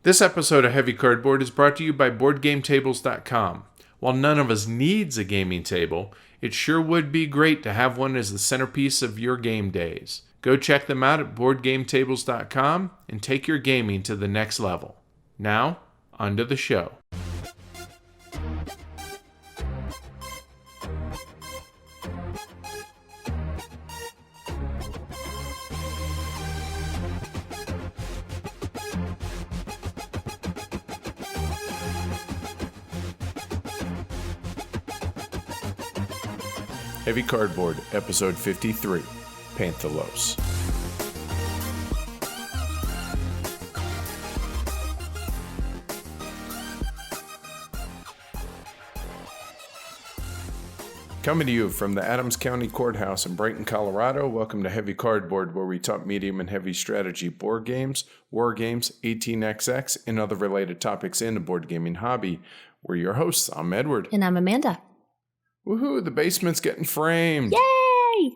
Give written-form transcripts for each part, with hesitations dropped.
This episode of Heavy Cardboard is brought to you by BoardGameTables.com. While none of us needs a gaming table, it sure would be great to have one as the centerpiece of your game days. Go check them out at BoardGameTables.com and take your gaming to the next level. Now, on to the show. Heavy Cardboard, Episode 53, Panthalos. Coming to you from the Adams County Courthouse in Brighton, Colorado, welcome to Heavy Cardboard, where we talk medium and heavy strategy board games, war games, 18xx, and other related topics in the board gaming hobby. We're your hosts. I'm Edward. And I'm Amanda. Woohoo, the basement's getting framed. Yay!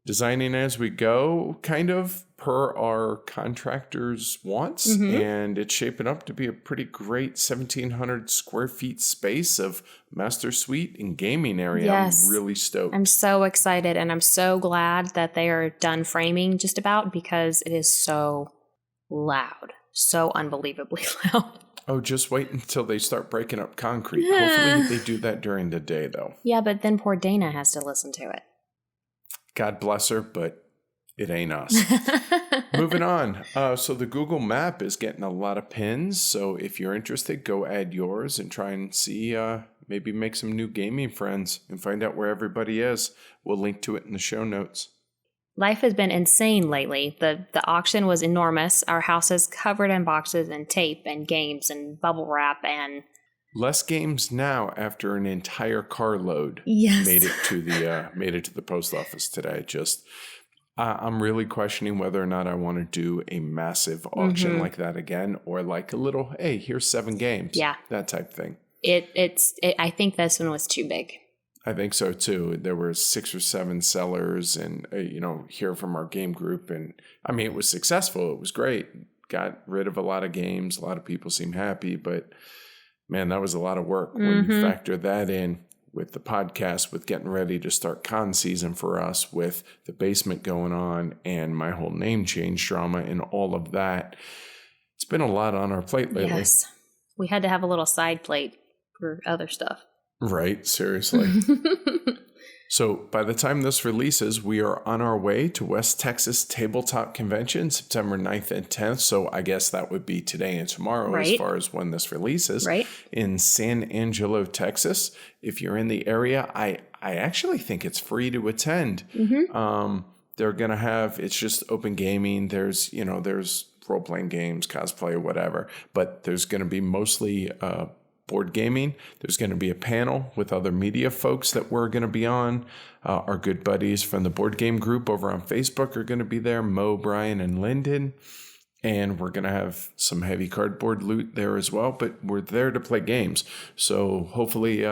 Designing as we go, kind of per our contractor's wants, and it's shaping up to be a pretty great 1,700 square feet space of master suite and gaming area. Yes. I'm really stoked. I'm so excited, and I'm so glad that they are done framing just about, because it is so loud. So unbelievably loud. Oh, just wait until they start breaking up concrete. Hopefully they do that during the day, though. Yeah, but then poor Dana has to listen to it. God bless her, but it ain't us. Moving on. So the Google Map is getting a lot of pins. So if you're interested, go add yours and try and see, maybe make some new gaming friends and find out where everybody is. We'll link to it in the show notes. Life has been insane lately. The auction was enormous. Our house is covered in boxes and tape and games and bubble wrap and... Less games now after an entire carload made it to the post office today. Just, I'm really questioning whether or not I want to do a massive auction like that again, or like a little, hey, here's 7 games. Yeah, that type thing. I think this one was too big. I think so too. There were 6 or 7 sellers, and here from our game group, and I mean, it was successful. It was great. Got rid of a lot of games. A lot of people seemed happy, but man, that was a lot of work when you factor that in with the podcast, with getting ready to start con season for us, with the basement going on, and my whole name change drama and all of that. It's been a lot on our plate lately. Yes, we had to have a little side plate for other stuff. Right, seriously. So by the time this releases, we are on our way to West Texas Tabletop Convention, September 9th and 10th. So I guess that would be today and tomorrow as far as when this releases. Right. In San Angelo, Texas. If you're in the area, I actually think it's free to attend. They're going to have, it's just open gaming. There's role-playing games, cosplay, whatever. But there's going to be mostly board gaming. There's going to be a panel with other media folks that we're going to be on. Our good buddies from the board game group over on Facebook are going to be there, Mo, Brian, and Lyndon. And we're going to have some heavy cardboard loot there as well. But we're there to play games. So hopefully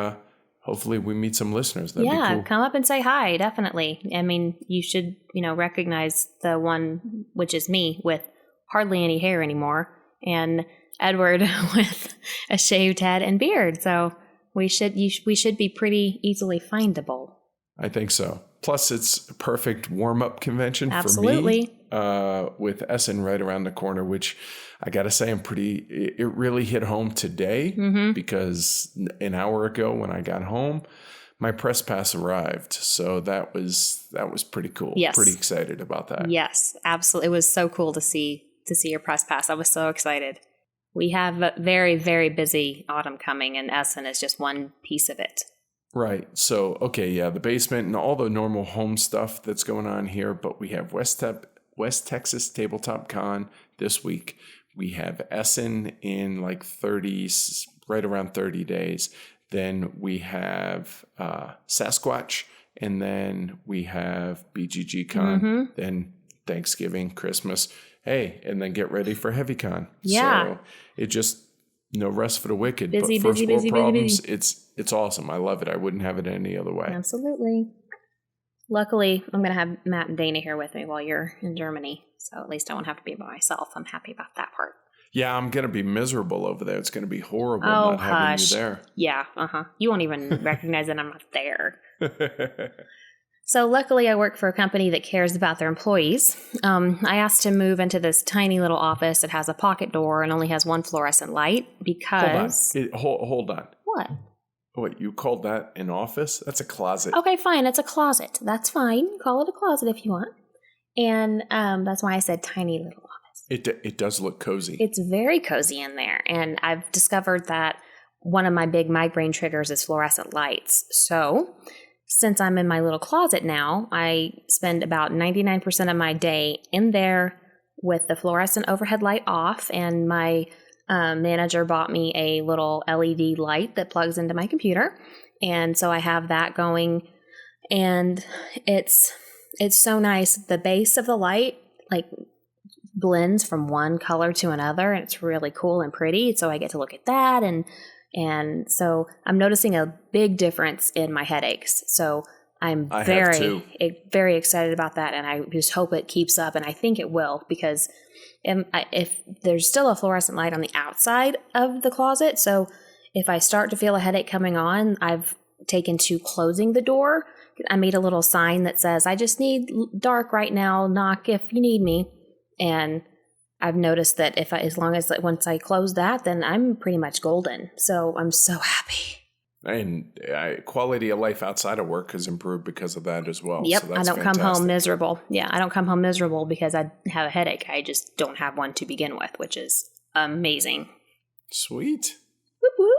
we meet some listeners. That'd be cool. Come up and say hi, definitely. I mean, you should, recognize the one, which is me, with hardly any hair anymore. And Edward with a shaved head and beard. So we should be pretty easily findable. I think so. Plus, it's a perfect warm-up convention for me. With Essen right around the corner, which I got to say, it really hit home today because an hour ago when I got home, my press pass arrived. So that was pretty cool. Yes. Pretty excited about that. Yes, absolutely. It was so cool to see your press pass. I was so excited. We have a very, very busy autumn coming, and Essen is just one piece of it. Right. So, the basement and all the normal home stuff that's going on here, but we have West Texas Tabletop Con this week. We have Essen in right around 30 days. Then we have Sasquatch, and then we have BGG Con, then Thanksgiving, Christmas. Hey, and then get ready for HeavyCon. Yeah. So it just no rest for the wicked. Busy, but first busy, world problems, busy. It's awesome. I love it. I wouldn't have it any other way. Absolutely. Luckily, I'm going to have Matt and Dana here with me while you're in Germany. So at least I won't have to be by myself. I'm happy about that part. Yeah, I'm going to be miserable over there. It's going to be horrible Oh, not having hush. you there. Yeah, You won't even recognize that I'm not there. So luckily, I work for a company that cares about their employees. I asked to move into this tiny little office that has a pocket door and only has one fluorescent light because... Hold on. What? Wait, you called that an office? That's a closet. Okay, fine. It's a closet. That's fine. Call it a closet if you want. And that's why I said tiny little office. It does look cozy. It's very cozy in there. And I've discovered that one of my big migraine triggers is fluorescent lights. So since I'm in my little closet now, I spend about 99% of my day in there with the fluorescent overhead light off. And my manager bought me a little LED light that plugs into my computer. And so I have that going. And it's so nice. The base of the light like blends from one color to another, and it's really cool and pretty. So I get to look at that, and so I'm noticing a big difference in my headaches. So I'm very excited about that, and I just hope it keeps up, and I think it will, because if there's still a fluorescent light on the outside of the closet, so if I start to feel a headache coming on, I've taken to closing the door. I made a little sign that says, "I just need dark right now, knock if you need me." And I've noticed that once I close that, then I'm pretty much golden. So I'm so happy. And quality of life outside of work has improved because of that as well. Yep, so that's I don't fantastic. come home miserable. Yeah, I don't come home miserable because I have a headache. I just don't have one to begin with, which is amazing. Sweet. Whoop, whoop.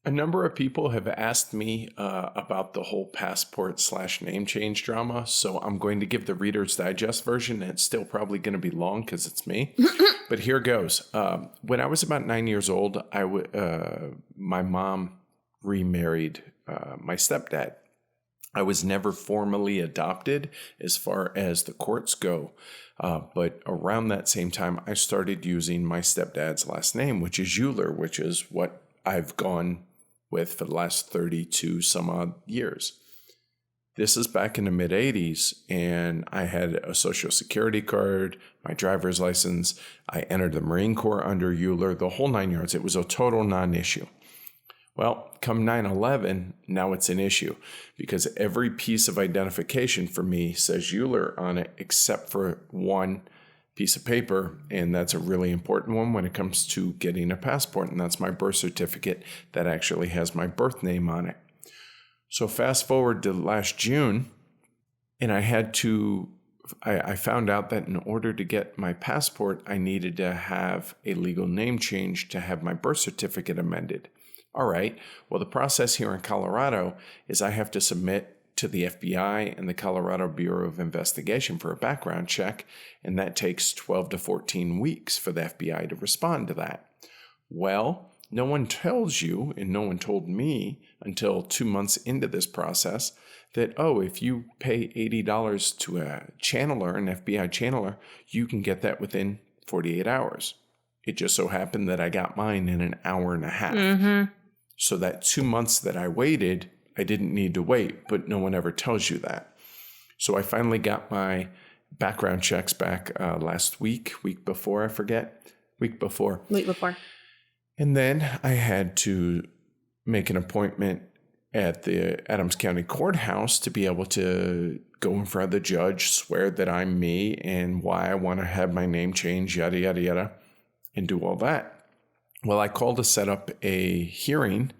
A number of people have asked me about the whole passport/name change drama, so I'm going to give the Reader's Digest version. It's still probably going to be long because it's me, but here goes. When I was about 9 years old, my mom remarried my stepdad. I was never formally adopted as far as the courts go, but around that same time, I started using my stepdad's last name, which is Euler, which is what I've gone with for the last 32 some odd years. This is back in the mid 80s, and I had a social security card, my driver's license. I entered the Marine Corps under Euler, the whole 9 yards. It was a total non-issue. Well, come 9/11, now it's an issue because every piece of identification for me says Euler on it except for one piece of paper, and that's a really important one when it comes to getting a passport, and that's my birth certificate that actually has my birth name on it. So fast forward to last June, and I found out that in order to get my passport, I needed to have a legal name change to have my birth certificate amended. All right, well, the process here in Colorado is I have to submit to the FBI and the Colorado Bureau of Investigation for a background check, and that takes 12 to 14 weeks for the FBI to respond to that. Well, no one tells you, and no one told me until 2 months into this process, that, if you pay $80 to a channeler, an FBI channeler, you can get that within 48 hours. It just so happened that I got mine in an hour and a half. Mm-hmm. So that 2 months that I waited, I didn't need to wait, but no one ever tells you that. So I finally got my background checks back last week before. And then I had to make an appointment at the Adams County Courthouse to be able to go in front of the judge, swear that I'm me and why I want to have my name changed, yada, yada, yada, and do all that. Well, I called to set up a hearing,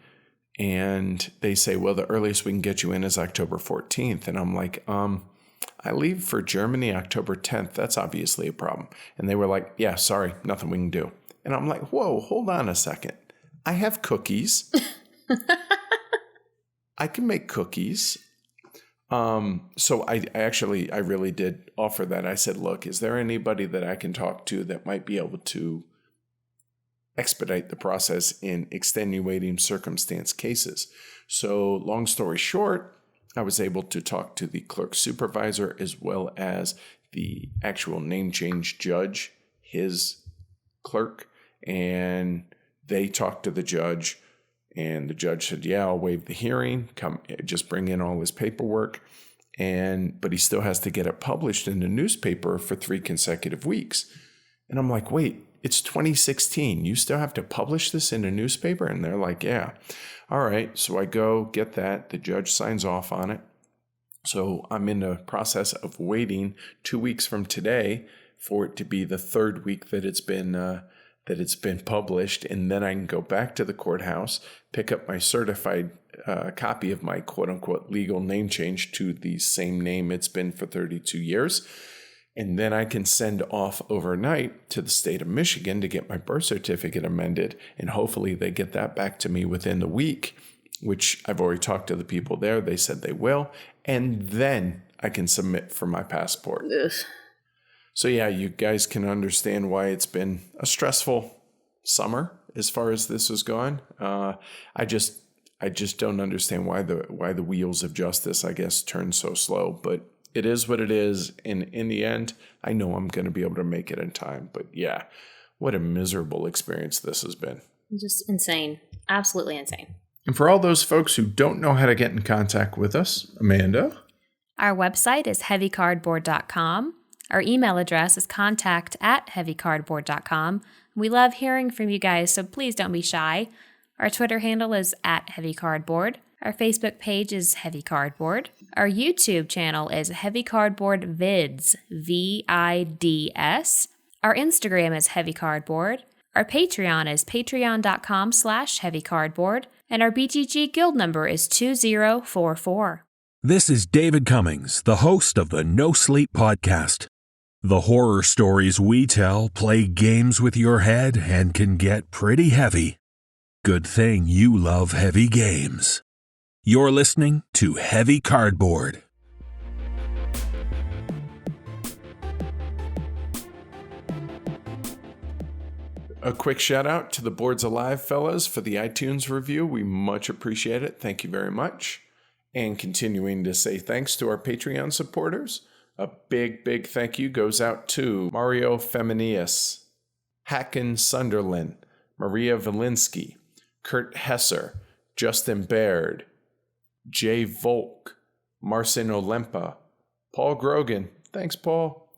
and they say, well, the earliest we can get you in is October 14th. And I'm like, I leave for Germany October 10th. That's obviously a problem. And they were like, yeah, sorry, nothing we can do. And I'm like, whoa, hold on a second. I have cookies. I can make cookies. So I really did offer that. I said, look, is there anybody that I can talk to that might be able to expedite the process in extenuating circumstance cases? So long story short, I was able to talk to the clerk supervisor as well as the actual name change judge, his clerk, and they talked to the judge, and the judge said, yeah, I'll waive the hearing, just bring in all his paperwork, but he still has to get it published in the newspaper for 3 consecutive weeks. And I'm like, wait, it's 2016. You still have to publish this in a newspaper? And they're like, yeah. All right. So I go get that. The judge signs off on it. So I'm in the process of waiting 2 weeks from today for it to be the third week that it's been published, and then I can go back to the courthouse, pick up my certified copy of my quote-unquote legal name change to the same name it's been for 32 years, and then I can send off overnight to the state of Michigan to get my birth certificate amended, and hopefully they get that back to me within the week, which I've already talked to the people there. They said they will, and then I can submit for my passport. Ugh. So yeah, you guys can understand why it's been a stressful summer as far as this has gone. I just don't understand why the wheels of justice, I guess, turn so slow. But it is what it is, and in the end, I know I'm going to be able to make it in time. But yeah, what a miserable experience this has been. Just insane, absolutely insane. And for all those folks who don't know how to get in contact with us, Amanda, our website is heavycardboard.com. Our email address is contact@heavycardboard.com. We love hearing from you guys, so please don't be shy. Our Twitter handle is @heavycardboard. Our Facebook page is Heavy Cardboard. Our YouTube channel is Heavy Cardboard Vids, VIDS. Our Instagram is Heavy Cardboard. Our Patreon is patreon.com/heavycardboard. And our BGG guild number is 2044. This is David Cummings, the host of the No Sleep Podcast. The horror stories we tell play games with your head and can get pretty heavy. Good thing you love heavy games. You're listening to Heavy Cardboard. a quick shout out to the Boards Alive fellas for the iTunes review. We much appreciate it. Thank you very much. And continuing to say thanks to our Patreon supporters. A big thank you goes out to Mario Feminius, Hacken Sunderland, Maria Valinsky, Kurt Hesser, Justin Baird, Jay Volk, Marcin Olempa, Paul Grogan, thanks Paul,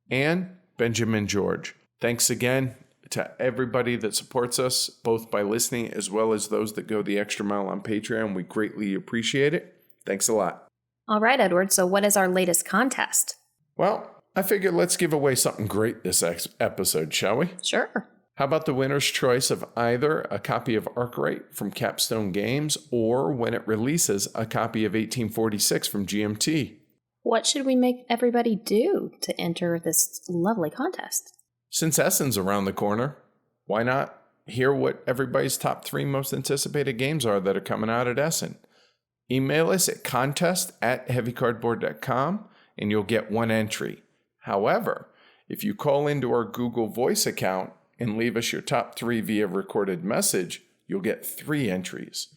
and Benjamin George. Thanks again to everybody that supports us, both by listening as well as those that go the extra mile on Patreon. We greatly appreciate it. Thanks a lot. All right, Edward, so what is our latest contest? Well, I figured let's give away something great this episode, shall we? Sure. How about the winner's choice of either a copy of Arkwright from Capstone Games or, when it releases, a copy of 1846 from GMT? What should we make everybody do to enter this lovely contest? Since Essen's around the corner, why not hear what everybody's top 3 most anticipated games are that are coming out at Essen? Email us at contest@heavycardboard.com and you'll get 1 entry. However, if you call into our Google Voice account and leave us your top 3 via recorded message, you'll get 3 entries.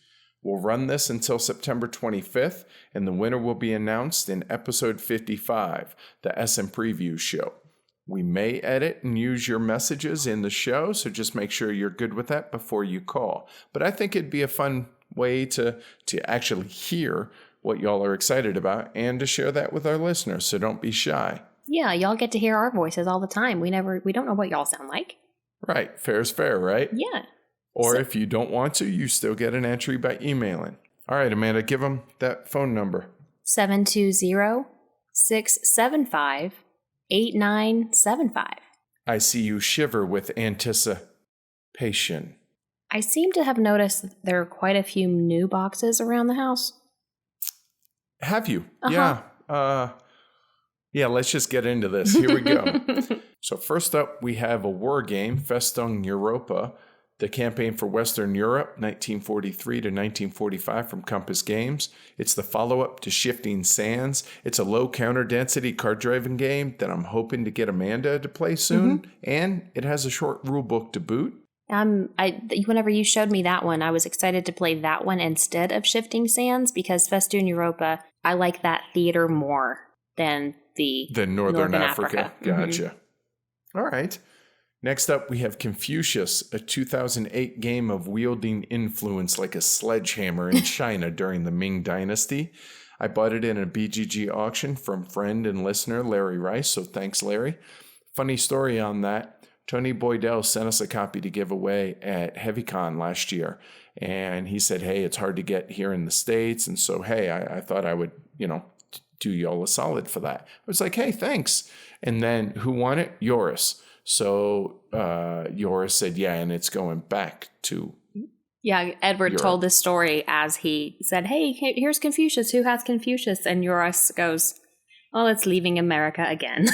We'll run this until September 25th, and the winner will be announced in episode 55, the Essen Preview Show. We may edit and use your messages in the show, so just make sure you're good with that before you call. But I think it'd be a fun way to actually hear what y'all are excited about and to share that with our listeners, so don't be shy. Yeah, y'all get to hear our voices all the time. We don't know what y'all sound like. Right, fair is fair, right? Yeah. Or if you don't want to, you still get an entry by emailing. All right, Amanda, give them that phone number. 720-675-8975. I see you shiver with anticipation. I seem to have noticed that there are quite a few new boxes around the house. Have you? Uh-huh. Yeah, let's just get into this. Here we go. So first up, we have a war game, Festung Europa, the campaign for Western Europe, 1943 to 1945 from Compass Games. It's the follow-up to Shifting Sands. It's a low counter-density card-driving game that I'm hoping to get Amanda to play soon, and it has a short rule book to boot. Whenever you showed me that one, I was excited to play that one instead of Shifting Sands because Festoon Europa, I like that theater more than the Northern Africa. Gotcha. All right. Next up, we have Confucius, a 2008 game of wielding influence like a sledgehammer in China during the Ming Dynasty. I bought it in a BGG auction from friend and listener Larry Rice, so thanks, Larry. Funny story on that. Tony Boydell sent us a copy to give away at HeavyCon last year. And he said, hey, it's hard to get here in the States. And so, hey, I thought I would, do y'all a solid for that. I was like, hey, thanks. And then who won it? Yoris. So Yoris said, yeah, and it's going back to Yeah, Edward Europe. told this story as he said, hey, here's Confucius. Who has Confucius? And Yoris goes, oh, it's leaving America again.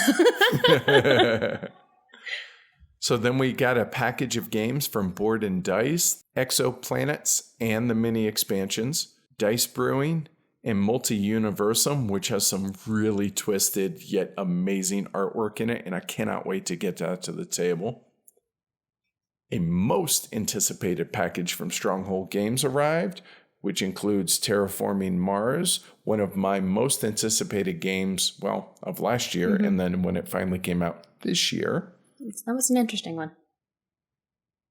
So then we got a package of games from Board and Dice, Exoplanets and the mini expansions, Dice Brewing, and Multi-Universum, which has some really twisted yet amazing artwork in it, and I cannot wait to get that to the table. A most anticipated package from Stronghold Games arrived, which includes Terraforming Mars, one of my most anticipated games, of last year, and then when it finally came out this year. That was an interesting one.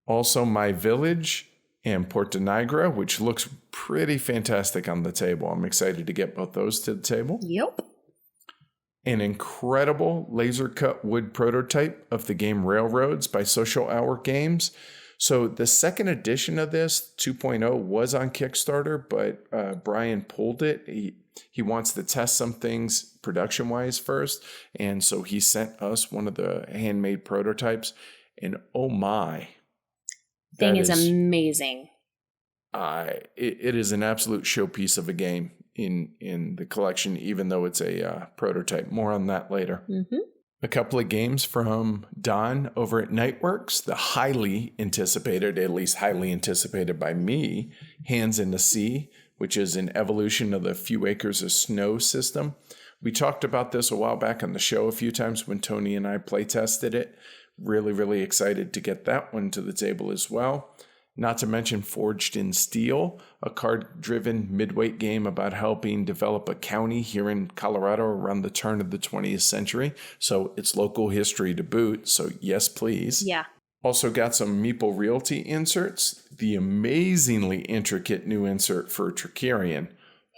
Also, My Village and Porta Nigra, which looks pretty fantastic on the table. I'm excited to get both those to the table. Yep. An incredible laser-cut wood prototype of the game Railroads by Social Hour Games. So the second edition of this, 2.0, was on Kickstarter, but Brian pulled it. He wants to test some things production-wise first, and so he sent us one of the handmade prototypes, and oh my. Thing is amazing. It is an absolute showpiece of a game in the collection, even though it's a prototype. More on that later. Mm-hmm. A couple of games from Don over at Nightworks, the highly anticipated, at least highly anticipated by me, Hands in the Sea, which is an evolution of the Few Acres of Snow system. We talked about this a while back on the show a few times when Tony and I play tested it. Really, really excited to get that one to the table as well. Not to mention Forged in Steel, a card-driven midweight game about helping develop a county here in Colorado around the turn of the 20th century. So it's local history to boot. So yes, please. Yeah. Also got some Meeple Realty inserts. The amazingly intricate new insert for Tricarian.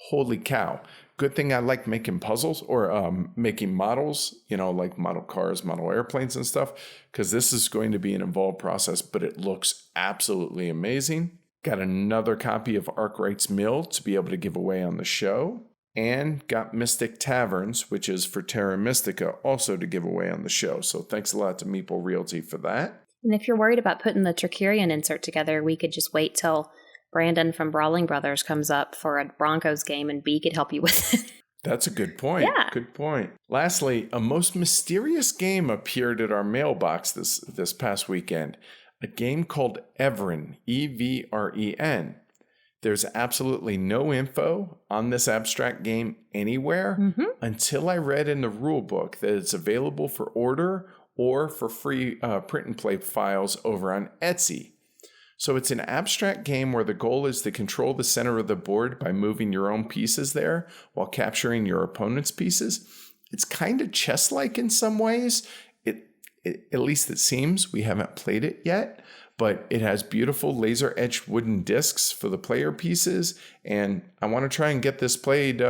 Holy cow. Good thing I like making puzzles or making models, like model cars, model airplanes and stuff, because this is going to be an involved process, but it looks absolutely amazing. Got another copy of Arkwright's Mill to be able to give away on the show. And got Mystic Taverns, which is for Terra Mystica, also to give away on the show. So thanks a lot to Meeple Realty for that. And if you're worried about putting the Tricarian insert together, we could just wait till Brandon from Brawling Brothers comes up for a Broncos game and B could help you with it. That's a good point. Yeah. Good point. Lastly, a most mysterious game appeared at our mailbox this past weekend. A game called Evren, Evren. There's absolutely no info on this abstract game anywhere until I read in the rule book that it's available for order or for free print and play files over on Etsy. So it's an abstract game where the goal is to control the center of the board by moving your own pieces there while capturing your opponent's pieces. It's kind of chess-like in some ways. At least it seems. We haven't played it yet, but it has beautiful laser-etched wooden discs for the player pieces, and I want to try and get this played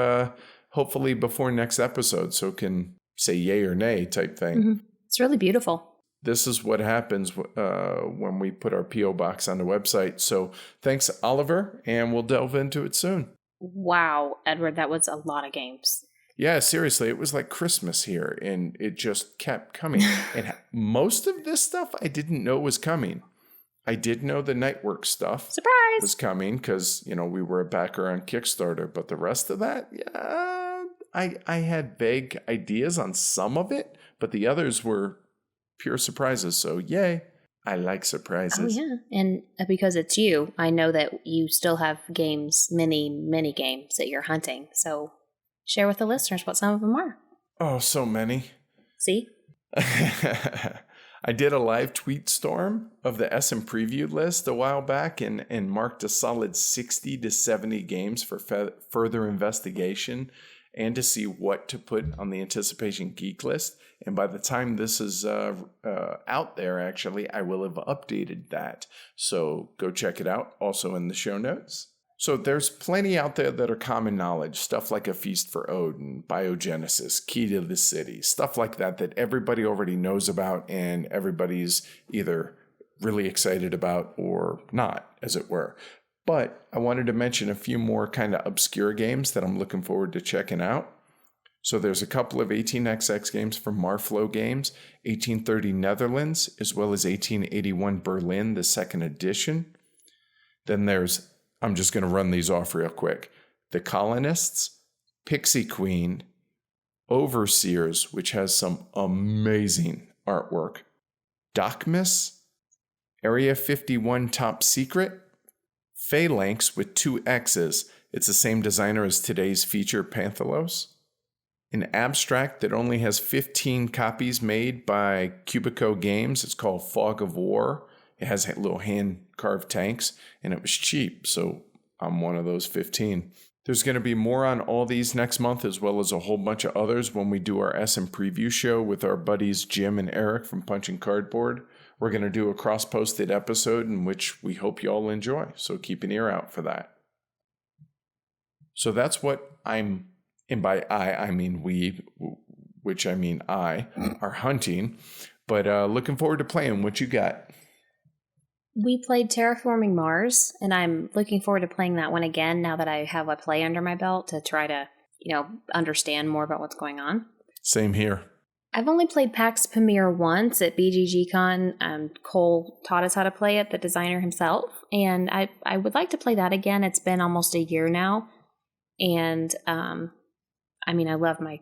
hopefully before next episode so it can say yay or nay type thing. Mm-hmm. It's really beautiful. This is what happens when we put our P.O. box on the website. So thanks, Oliver, and we'll delve into it soon. Wow, Edward, that was a lot of games. Yeah, seriously, it was like Christmas here, and it just kept coming. And most of this stuff I didn't know was coming. I did know the Nightwork stuff was coming because, we were a backer on Kickstarter. But the rest of that, yeah, I had vague ideas on some of it, but the others were pure surprises. So yay. I like surprises. Oh, yeah. And because it's you, I know that you still have games, many games that you're hunting. So share with the listeners what some of them are. Oh, so many. See? I did a live tweet storm of the SM preview list a while back and marked a solid 60 to 70 games for further investigation and to see what to put on the Anticipation Geek list. And by the time this is out there, actually, I will have updated that. So go check it out. Also in the show notes. So there's plenty out there that are common knowledge, stuff like A Feast for Odin, Biogenesis, Key to the City, stuff like that everybody already knows about and everybody's either really excited about or not, as it were. But I wanted to mention a few more kind of obscure games that I'm looking forward to checking out. So there's a couple of 18xx games from Marflow Games, 1830 Netherlands, as well as 1881 Berlin, the second edition. Then there's, I'm just going to run these off real quick, The Colonists, Pixie Queen, Overseers, which has some amazing artwork, Docmus, Area 51 Top Secret, Phalanx with 2 X's. It's the same designer as today's feature, Panthalos. An abstract that only has 15 copies made by Cubico Games. It's called Fog of War. It has little hand-carved tanks, and it was cheap, so I'm one of those 15. There's going to be more on all these next month, as well as a whole bunch of others when we do our SM preview show with our buddies Jim and Eric from Punching Cardboard. We're going to do a cross-posted episode in which we hope you all enjoy, so keep an ear out for that. So that's what and by I mean we, which I mean I, are hunting, but looking forward to playing. What you got? We played Terraforming Mars, and I'm looking forward to playing that one again now that I have a play under my belt to try to, understand more about what's going on. Same here. I've only played PAX Pamir once at BGGCon. Cole taught us how to play it, the designer himself, and I would like to play that again. It's been almost a year now, and I love my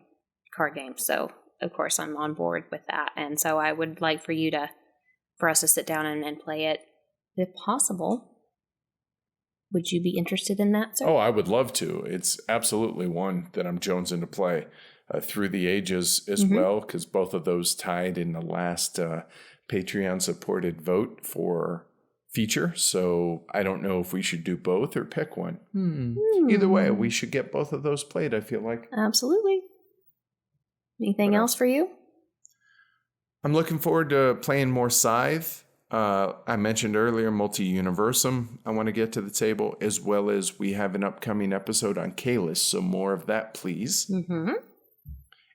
card games, so of course I'm on board with that, and so I would like for us to sit down and play it if possible. Would you be interested in that, sir? Oh, I would love to. It's absolutely one that I'm jonesing to play. Through the Ages as well, because both of those tied in the last Patreon-supported vote for feature. So I don't know if we should do both or pick one. Either way, we should get both of those played, I feel like. Absolutely. Anything else for you? I'm looking forward to playing more Scythe. I mentioned earlier Multi-Universum I want to get to the table, as well as we have an upcoming episode on Kalis, so more of that, please. Mm-hmm.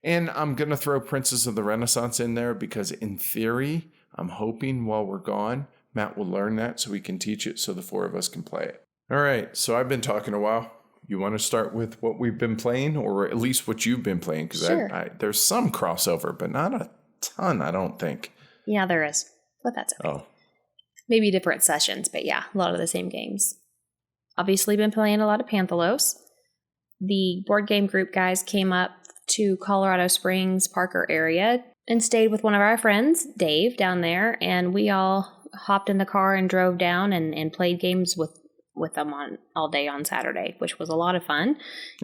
And I'm going to throw Princes of the Renaissance in there because in theory, I'm hoping while we're gone, Matt will learn that so we can teach it so the four of us can play it. All right, so I've been talking a while. You want to start with what we've been playing, or at least what you've been playing? Because sure. There's some crossover, but not a ton, I don't think. Yeah, there is, but that's okay. Oh. Maybe different sessions, but yeah, a lot of the same games. Obviously been playing a lot of Panthalos. The board game group guys came up to Colorado Springs, Parker area, and stayed with one of our friends, Dave, down there, and we all hopped in the car and drove down and played games with them all day on Saturday, which was a lot of fun.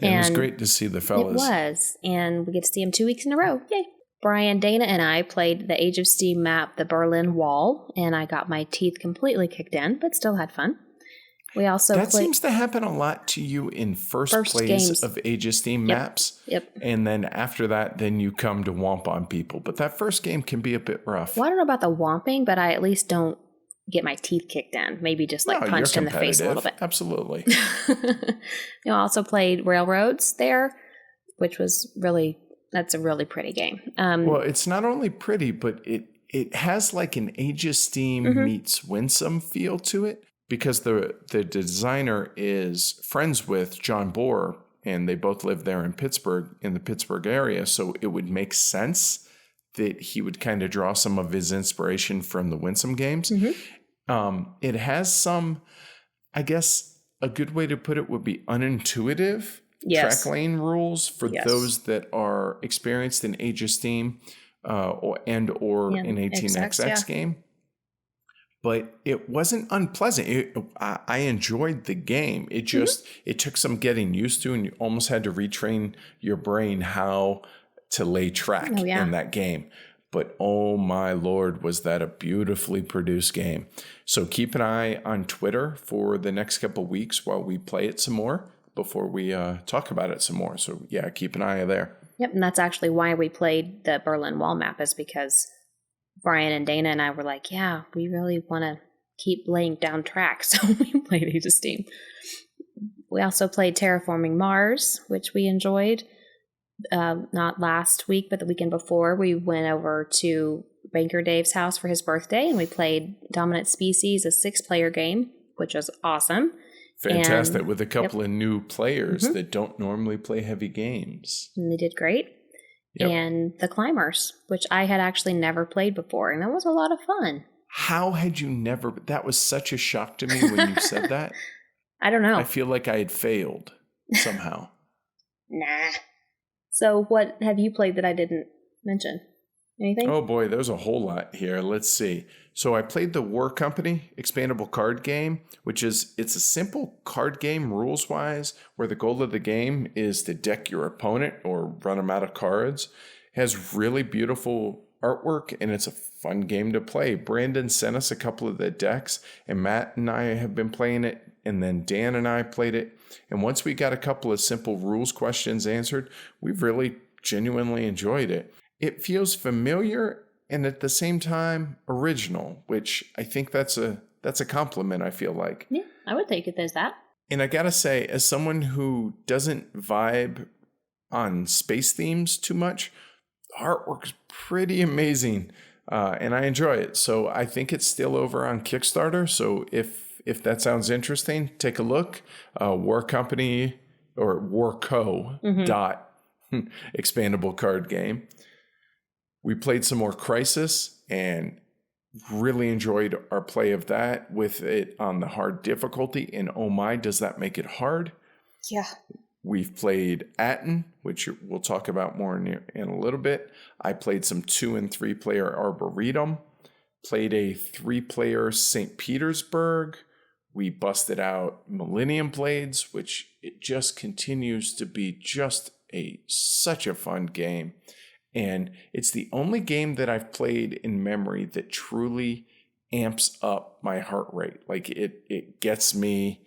And it was great to see the fellas. It was, and we get to see them 2 weeks in a row. Yay! Brian, Dana, and I played the Age of Steam map, the Berlin Wall, and I got my teeth completely kicked in, but still had fun. We also that seems to happen a lot to you in first place games. Of Age of Steam maps. Yep. And then after that, then you come to womp on people. But that first game can be a bit rough. Well, I don't know about the womping, but I at least don't get my teeth kicked in. Maybe just punched in the face a little bit. Absolutely. I also played Railroads there, which was that's a really pretty game. Well, it's not only pretty, but it has like an Age of Steam meets Winsome feel to it. Because the designer is friends with John Bohr, and they both live there in Pittsburgh, in the Pittsburgh area, so it would make sense that he would kind of draw some of his inspiration from the Winsome games. It has some, I guess, a good way to put it would be unintuitive track lane rules for those that are experienced in Age of Steam or an 18xx game. But it wasn't unpleasant. I enjoyed the game. It just it took some getting used to, and you almost had to retrain your brain how to lay track in that game. But oh my Lord, was that a beautifully produced game. So keep an eye on Twitter for the next couple of weeks while we play it some more before we talk about it some more. So yeah, keep an eye there. Yep, and that's actually why we played the Berlin Wall map, is because Brian and Dana and I were like, yeah, we really want to keep laying down tracks. So we played Age of Steam. We also played Terraforming Mars, which we enjoyed. Not last week, but the weekend before, we went over to Banker Dave's house for his birthday, and we played Dominant Species, a 6-player game, which was awesome. Fantastic, with a couple of new players that don't normally play heavy games. And they did great. Yep. And The Climbers, which I had actually never played before, and that was a lot of fun. How had you never? That was such a shock to me when you said that. I don't know. I feel like I had failed somehow. Nah. So what have you played that I didn't mention? Anything? Oh boy, there's a whole lot here. Let's see. So I played the War Company expandable card game, which is, it's a simple card game rules-wise, where the goal of the game is to deck your opponent or run them out of cards. It has really beautiful artwork, and it's a fun game to play. Brandon sent us a couple of the decks, and Matt and I have been playing it, and then Dan and I played it. And once we got a couple of simple rules questions answered, we've really genuinely enjoyed it. It feels familiar and at the same time original, which I think that's a compliment, I feel like. Yeah, I would take it as that. And I gotta say, as someone who doesn't vibe on space themes too much, artwork's pretty amazing, and I enjoy it. So I think it's still over on Kickstarter. So if that sounds interesting, take a look. War Company or Warco dot expandable card game. We played some more Crisis and really enjoyed our play of that with it on the hard difficulty. And oh my, does that make it hard? Yeah. We've played Aton, which we'll talk about more in a little bit. I played some 2 and 3 player Arboretum. Played a 3-player St. Petersburg. We busted out Millennium Blades, which it just continues to be just such a fun game. And it's the only game that I've played in memory that truly amps up my heart rate. Like it gets me,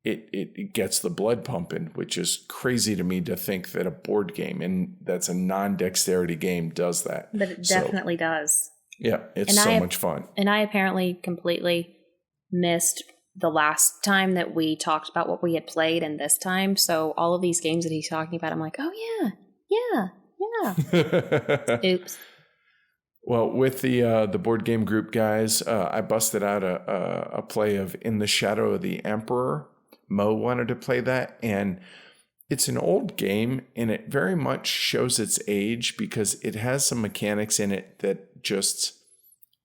it gets the blood pumping, which is crazy to me to think that a board game, and that's a non-dexterity game, does that. But it definitely does. Yeah, it's so much fun. And I apparently completely missed the last time that we talked about what we had played and this time. So all of these games that he's talking about, I'm like, oh yeah. Oops. Well, with the board game group guys, I busted out a play of In the Shadow of the Emperor. Mo wanted to play that, and it's an old game, and it very much shows its age because it has some mechanics in it that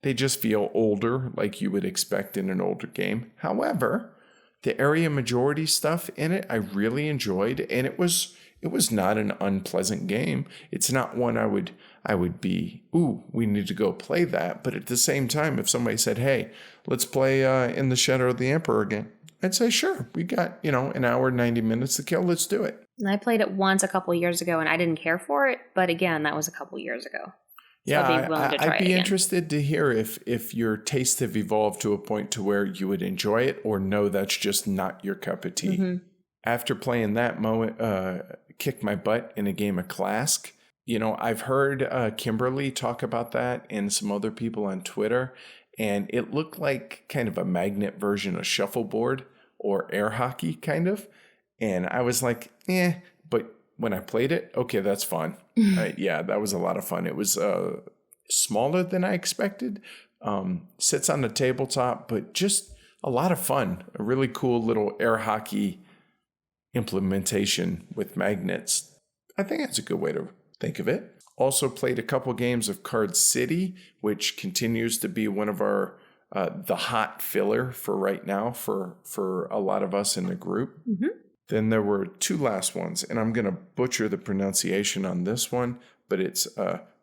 they just feel older, like you would expect in an older game. However, the area majority stuff in it I really enjoyed, and it was not an unpleasant game. It's not one I would be, ooh, we need to go play that. But at the same time, if somebody said, hey, let's play In the Shadow of the Emperor again, I'd say, sure, we got, an hour, 90 minutes to kill. Let's do it. And I played it once a couple years ago, and I didn't care for it. But again, that was a couple years ago. So yeah, I'd be interested to hear if your tastes have evolved to a point to where you would enjoy it, or no, that's just not your cup of tea. Mm-hmm. After playing that, Mo kicked my butt in a game of Clask. I've heard Kimberly talk about that and some other people on Twitter, and it looked like kind of a magnet version of shuffleboard or air hockey, kind of. And I was like, but when I played it, okay, that's fun. Yeah, that was a lot of fun. It was smaller than I expected. Sits on the tabletop, but just a lot of fun. A really cool little air hockey implementation with magnets. I think that's a good way to think of it. Also played a couple games of Card City, which continues to be one of our the hot filler for right now for a lot of us in the group. Mm-hmm. Then there were 2 last ones, and I'm going to butcher the pronunciation on this one, but it's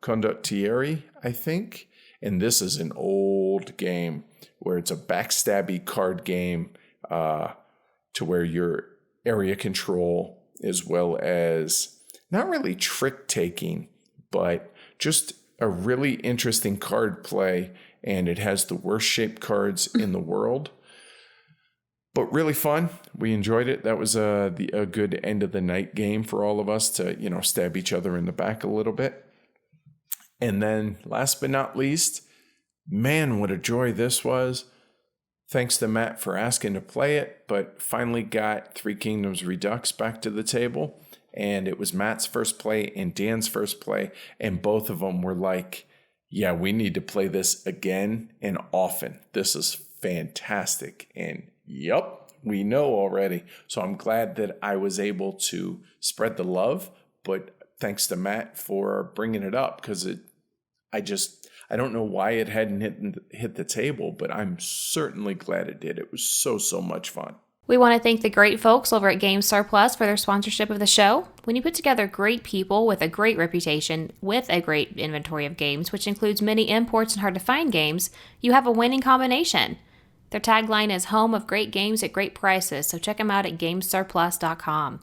Condottieri, I think. And this is an old game where it's a backstabby card game to where you're area control, as well as not really trick taking, but just a really interesting card play. And it has the worst shaped cards in the world, but really fun. We enjoyed it. That was a good end of the night game for all of us to, stab each other in the back a little bit. And then last but not least, man, what a joy this was. Thanks to Matt for asking to play it, but finally got Three Kingdoms Redux back to the table. And it was Matt's first play and Dan's first play. And both of them were like, yeah, we need to play this again and often. This is fantastic. And yup, we know already. So I'm glad that I was able to spread the love. But thanks to Matt for bringing it up, because I don't know why it hadn't hit the table, but I'm certainly glad it did. It was so much fun. We want to thank the great folks over at Game Surplus for their sponsorship of the show. When you put together great people with a great reputation, with a great inventory of games, which includes many imports and hard-to-find games, you have a winning combination. Their tagline is home of great games at great prices, so check them out at gamesurplus.com.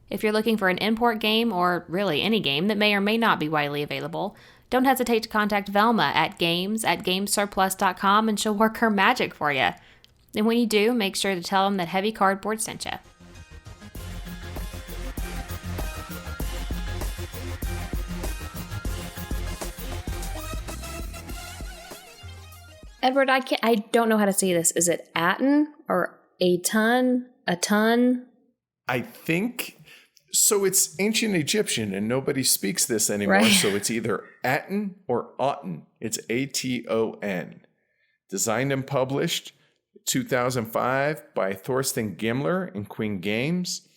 If you're looking for an import game, or really any game that may or may not be widely available, don't hesitate to contact Velma at gamesurplus.com and she'll work her magic for you. And when you do, make sure to tell them that Heavy Cardboard sent you. Edward, I don't know how to say this. Is it Aton or Aton? Aton? I think so. It's ancient Egyptian and nobody speaks this anymore. Right. So it's either Aton or Aton. It's Aton. Designed and published 2005 by Thorsten Gimler and Queen Games.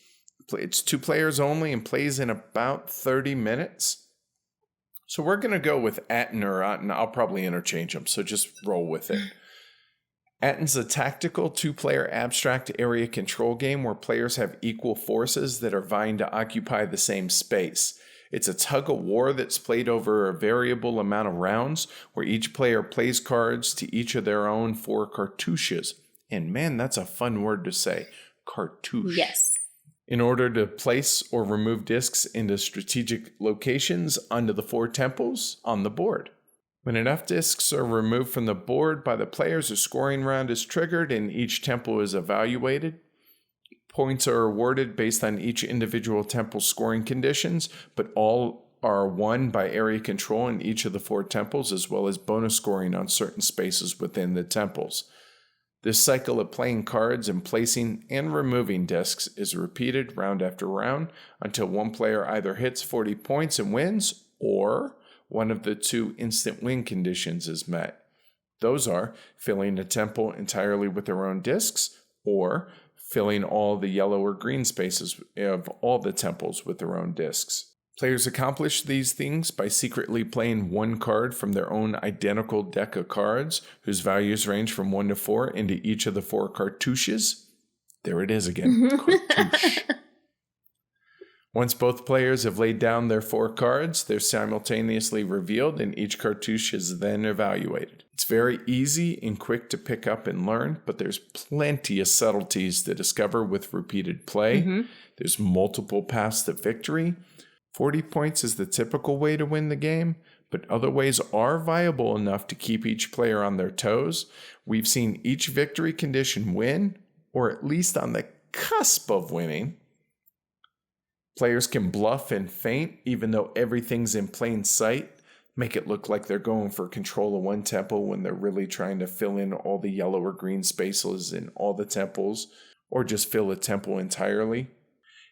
It's 2 players only and plays in about 30 minutes. So we're going to go with Aton or Aton. I'll probably interchange them, so just roll with it. Aton's a tactical 2-player abstract area control game where players have equal forces that are vying to occupy the same space. It's a tug-of-war that's played over a variable amount of rounds, where each player plays cards to each of their own 4 cartouches. And man, that's a fun word to say, cartouche. Yes. In order to place or remove discs into strategic locations onto the 4 temples on the board. When enough discs are removed from the board by the players, a scoring round is triggered and each temple is evaluated. Points are awarded based on each individual temple's scoring conditions, but all are won by area control in each of the 4 temples, as well as bonus scoring on certain spaces within the temples. This cycle of playing cards and placing and removing discs is repeated round after round until one player either hits 40 points and wins, or one of the 2 instant win conditions is met. Those are filling a temple entirely with their own discs, or filling all the yellow or green spaces of all the temples with their own discs. Players accomplish these things by secretly playing 1 card from their own identical deck of cards, whose values range from 1 to 4, into each of the 4 cartouches. There it is again, cartouche. Once both players have laid down their 4 cards, they're simultaneously revealed and each cartouche is then evaluated. It's very easy and quick to pick up and learn, but there's plenty of subtleties to discover with repeated play. Mm-hmm. There's multiple paths to victory. 40 points is the typical way to win the game, but other ways are viable enough to keep each player on their toes. We've seen each victory condition win, or at least on the cusp of winning. Players can bluff and feint, even though everything's in plain sight. Make it look like they're going for control of one temple when they're really trying to fill in all the yellow or green spaces in all the temples, or just fill a temple entirely.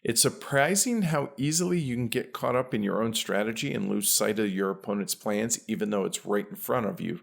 It's surprising how easily you can get caught up in your own strategy and lose sight of your opponent's plans, even though it's right in front of you.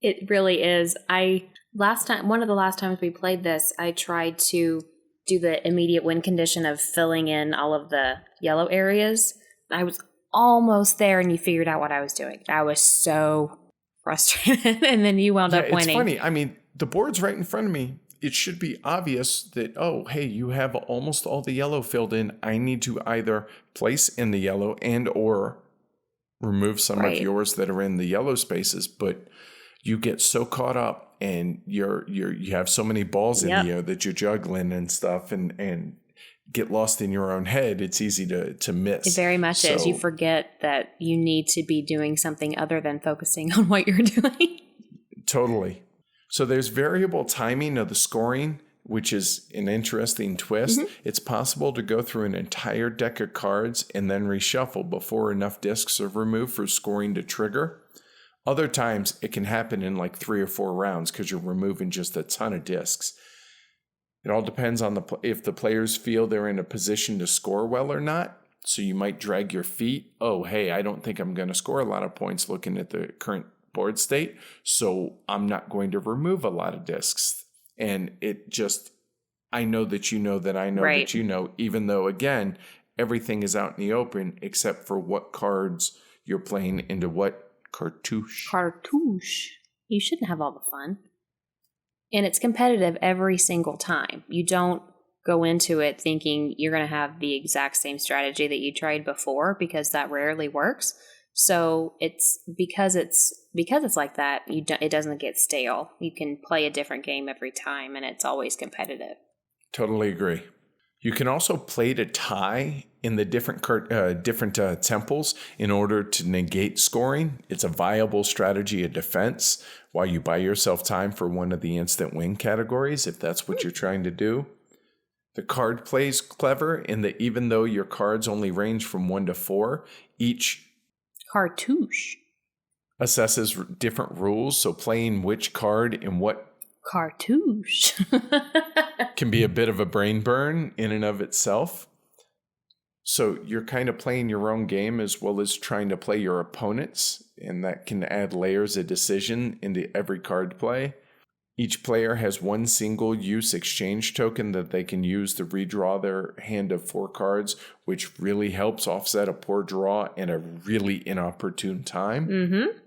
It really is. One of the last times we played this, I tried to do the immediate win condition of filling in all of the yellow areas. I was almost there and you figured out what I was doing. I was so frustrated. And then you wound up winning. It's funny. I mean, the board's right in front of me. It should be obvious that, oh, hey, you have almost all the yellow filled in. I need to either place in the yellow and or remove some of yours that are in the yellow spaces. But you get so caught up and you have so many balls in the air that you're juggling and stuff and get lost in your own head. It's easy to miss. It very much is. You forget that you need to be doing something other than focusing on what you're doing. Totally. So there's variable timing of the scoring, which is an interesting twist. Mm-hmm. It's possible to go through an entire deck of cards and then reshuffle before enough discs are removed for scoring to trigger. Other times it can happen in like 3 or 4 rounds because you're removing just a ton of discs. It all depends on if the players feel they're in a position to score well or not. So you might drag your feet. Oh, hey, I don't think I'm going to score a lot of points looking at the current board state, so I'm not going to remove a lot of discs. And I know that you know that I know that you know, even though, again, everything is out in the open except for what cards you're playing into what cartouche. Cartouche. You shouldn't have all the fun. And it's competitive every single time. You don't go into it thinking you're going to have the exact same strategy that you tried before, because that rarely works. So it's because it's like that, it doesn't get stale. You can play a different game every time, and it's always competitive. Totally agree. You can also play to tie in the different temples in order to negate scoring. It's a viable strategy of defense while you buy yourself time for one of the instant win categories, if that's what you're trying to do. The card play is clever in that even though your cards only range from 1 to 4, each cartouche assesses different rules. So playing which card in what cartouche can be a bit of a brain burn in and of itself. So you're kind of playing your own game as well as trying to play your opponent's, and that can add layers of decision into every card play. Each player has one single-use exchange token that they can use to redraw their hand of 4 cards, which really helps offset a poor draw and a really inopportune time. Mm-hmm.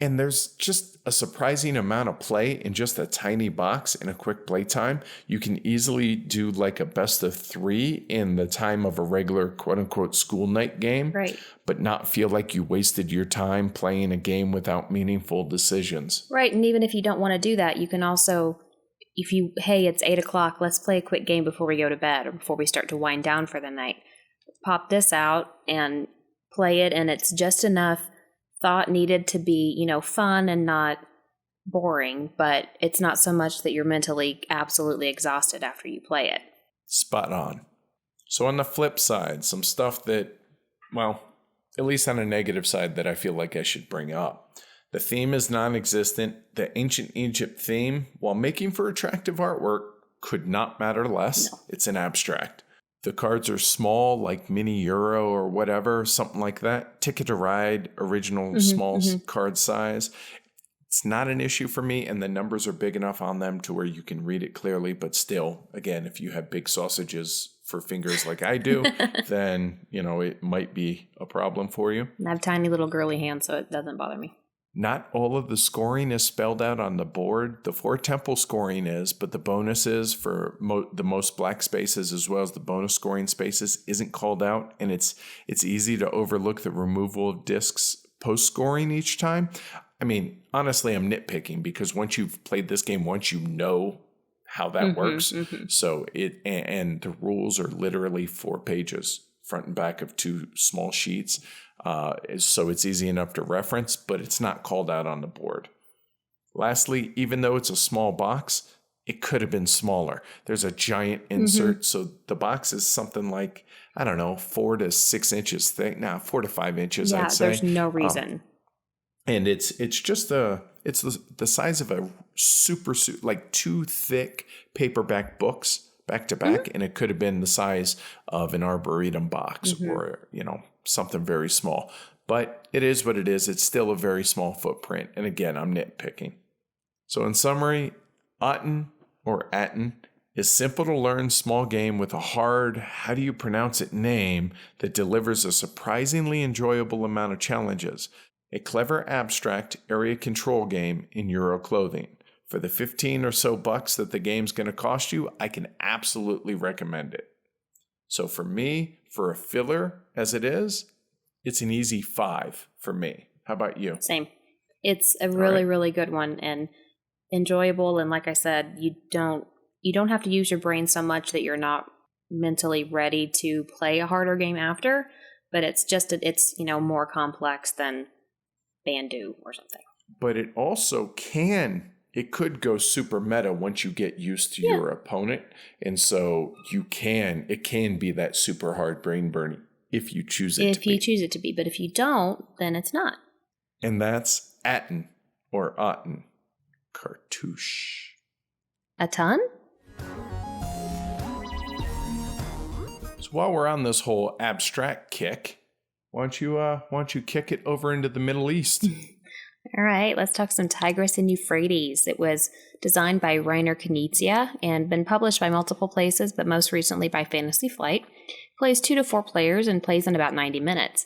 And there's just a surprising amount of play in just a tiny box in a quick playtime. You can easily do like a best of 3 in the time of a regular quote-unquote school night game, right, but not feel like you wasted your time playing a game without meaningful decisions. Right, and even if you don't want to do that, you can also, hey, it's 8 o'clock, let's play a quick game before we go to bed or before we start to wind down for the night. Pop this out and play it, and it's just enough thought needed to be, fun and not boring, but it's not so much that you're mentally absolutely exhausted after you play it. Spot on. So on the flip side, some stuff that, well, at least on a negative side that I feel like I should bring up. The theme is non-existent. The ancient Egypt theme, while making for attractive artwork, could not matter less. No. It's an abstract. The cards are small, like mini Euro or whatever, something like that. Ticket to Ride, original small card size. It's not an issue for me, and the numbers are big enough on them to where you can read it clearly. But still, again, if you have big sausages for fingers like I do, then, it might be a problem for you. I have tiny little girly hands, so it doesn't bother me. Not all of the scoring is spelled out on the board. The 4 temple scoring is, but the bonuses for the most black spaces as well as the bonus scoring spaces isn't called out, and it's easy to overlook the removal of discs post-scoring each time. I mean, honestly, I'm nitpicking because once you've played this game once, you know how that works. So and the rules are literally 4 pages, front and back of 2 small sheets. So it's easy enough to reference, but it's not called out on the board. Lastly, even though it's a small box, it could have been smaller. There's a giant insert, so the box is something like, 4 to 6 inches thick. 4 to 5 inches, I'd say. There's no reason. And it's just the size of a super like 2 thick paperback books back to back, and it could have been the size of an Arboretum box or something very small. But it is what it is. It's still a very small footprint. And again, I'm nitpicking. So in summary, Aton is simple to learn small game with a hard, how do you pronounce it, name that delivers a surprisingly enjoyable amount of challenges. A clever abstract area control game in Euro clothing. For the 15 or so bucks that the game's going to cost you, I can absolutely recommend it. So for me, for a filler as it is, it's an easy 5 for me. How about you? Same. It's a really, really good one and enjoyable. And like I said, you don't have to use your brain so much that you're not mentally ready to play a harder game after. But it's just it's more complex than Bandu or something. But it also it could go super meta once you get used to your opponent. And so it can be that super hard brain burn if you choose it to be. If you choose it to be. But if you don't, then it's not. And that's Aton or Aton. Cartouche. Aton? So while we're on this whole abstract kick, why don't you kick it over into the Middle East? All right, let's talk some Tigris and Euphrates. It was designed by Rainer Knizia and been published by multiple places, but most recently by Fantasy Flight. Plays 2 to 4 players and plays in about 90 minutes.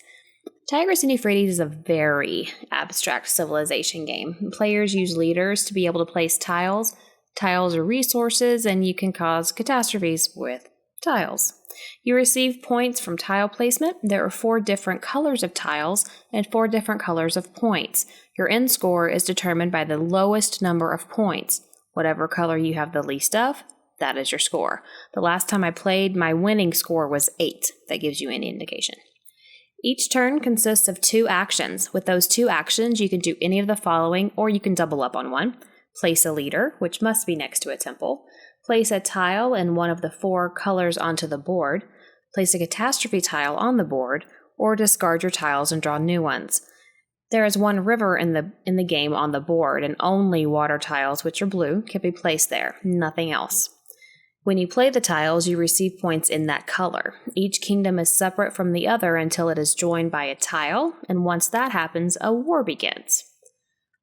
Tigris and Euphrates is a very abstract civilization game. Players use leaders to be able to place tiles. Tiles are resources, and you can cause catastrophes with tiles. You receive points from tile placement. There are 4 different colors of tiles and 4 different colors of points. Your end score is determined by the lowest number of points. Whatever color you have the least of, that is your score. The last time I played, my winning score was 8. That gives you any indication. Each turn consists of 2 actions. With those 2 actions, you can do any of the following, or you can double up on one. Place a leader, which must be next to a temple. Place a tile in one of the 4 colors onto the board. Place a catastrophe tile on the board, or discard your tiles and draw new ones. There is 1 river in the game on the board, and only water tiles, which are blue, can be placed there, nothing else. When you play the tiles, you receive points in that color. Each kingdom is separate from the other until it is joined by a tile, and once that happens, a war begins.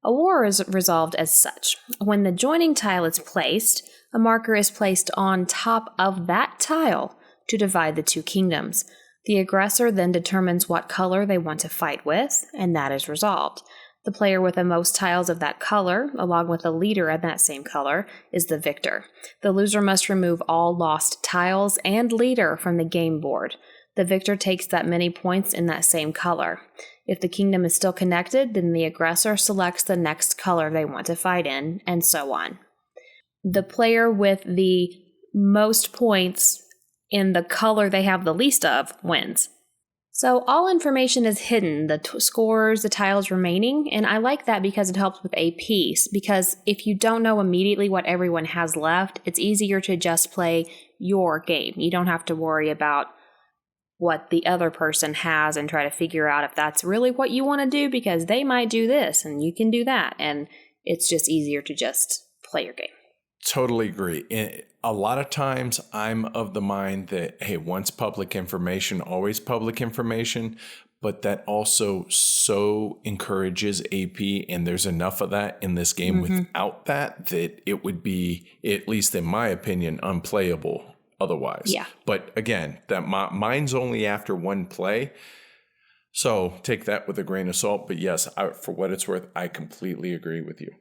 A war is resolved as such. When the joining tile is placed, a marker is placed on top of that tile to divide the 2 kingdoms. The aggressor then determines what color they want to fight with, and that is resolved. The player with the most tiles of that color, along with a leader in that same color, is the victor. The loser must remove all lost tiles and leader from the game board. The victor takes that many points in that same color. If the kingdom is still connected, then the aggressor selects the next color they want to fight in, and so on. The player with the most points in the color they have the least of wins. So all information is hidden, the scores, the tiles remaining, and I like that because it helps with a piece, because if you don't know immediately what everyone has left, it's easier to just play your game. You don't have to worry about what the other person has and try to figure out if that's really what you want to do, because they might do this and you can do that, and it's just easier to just play your game. Totally agree. A lot of times I'm of the mind that, hey, once public information, always public information, but that also so encourages AP, and there's enough of that in this game without that it would be, at least in my opinion, unplayable otherwise. Yeah. But again, that mine's only after 1 play, so take that with a grain of salt. But yes, for what it's worth, I completely agree with you.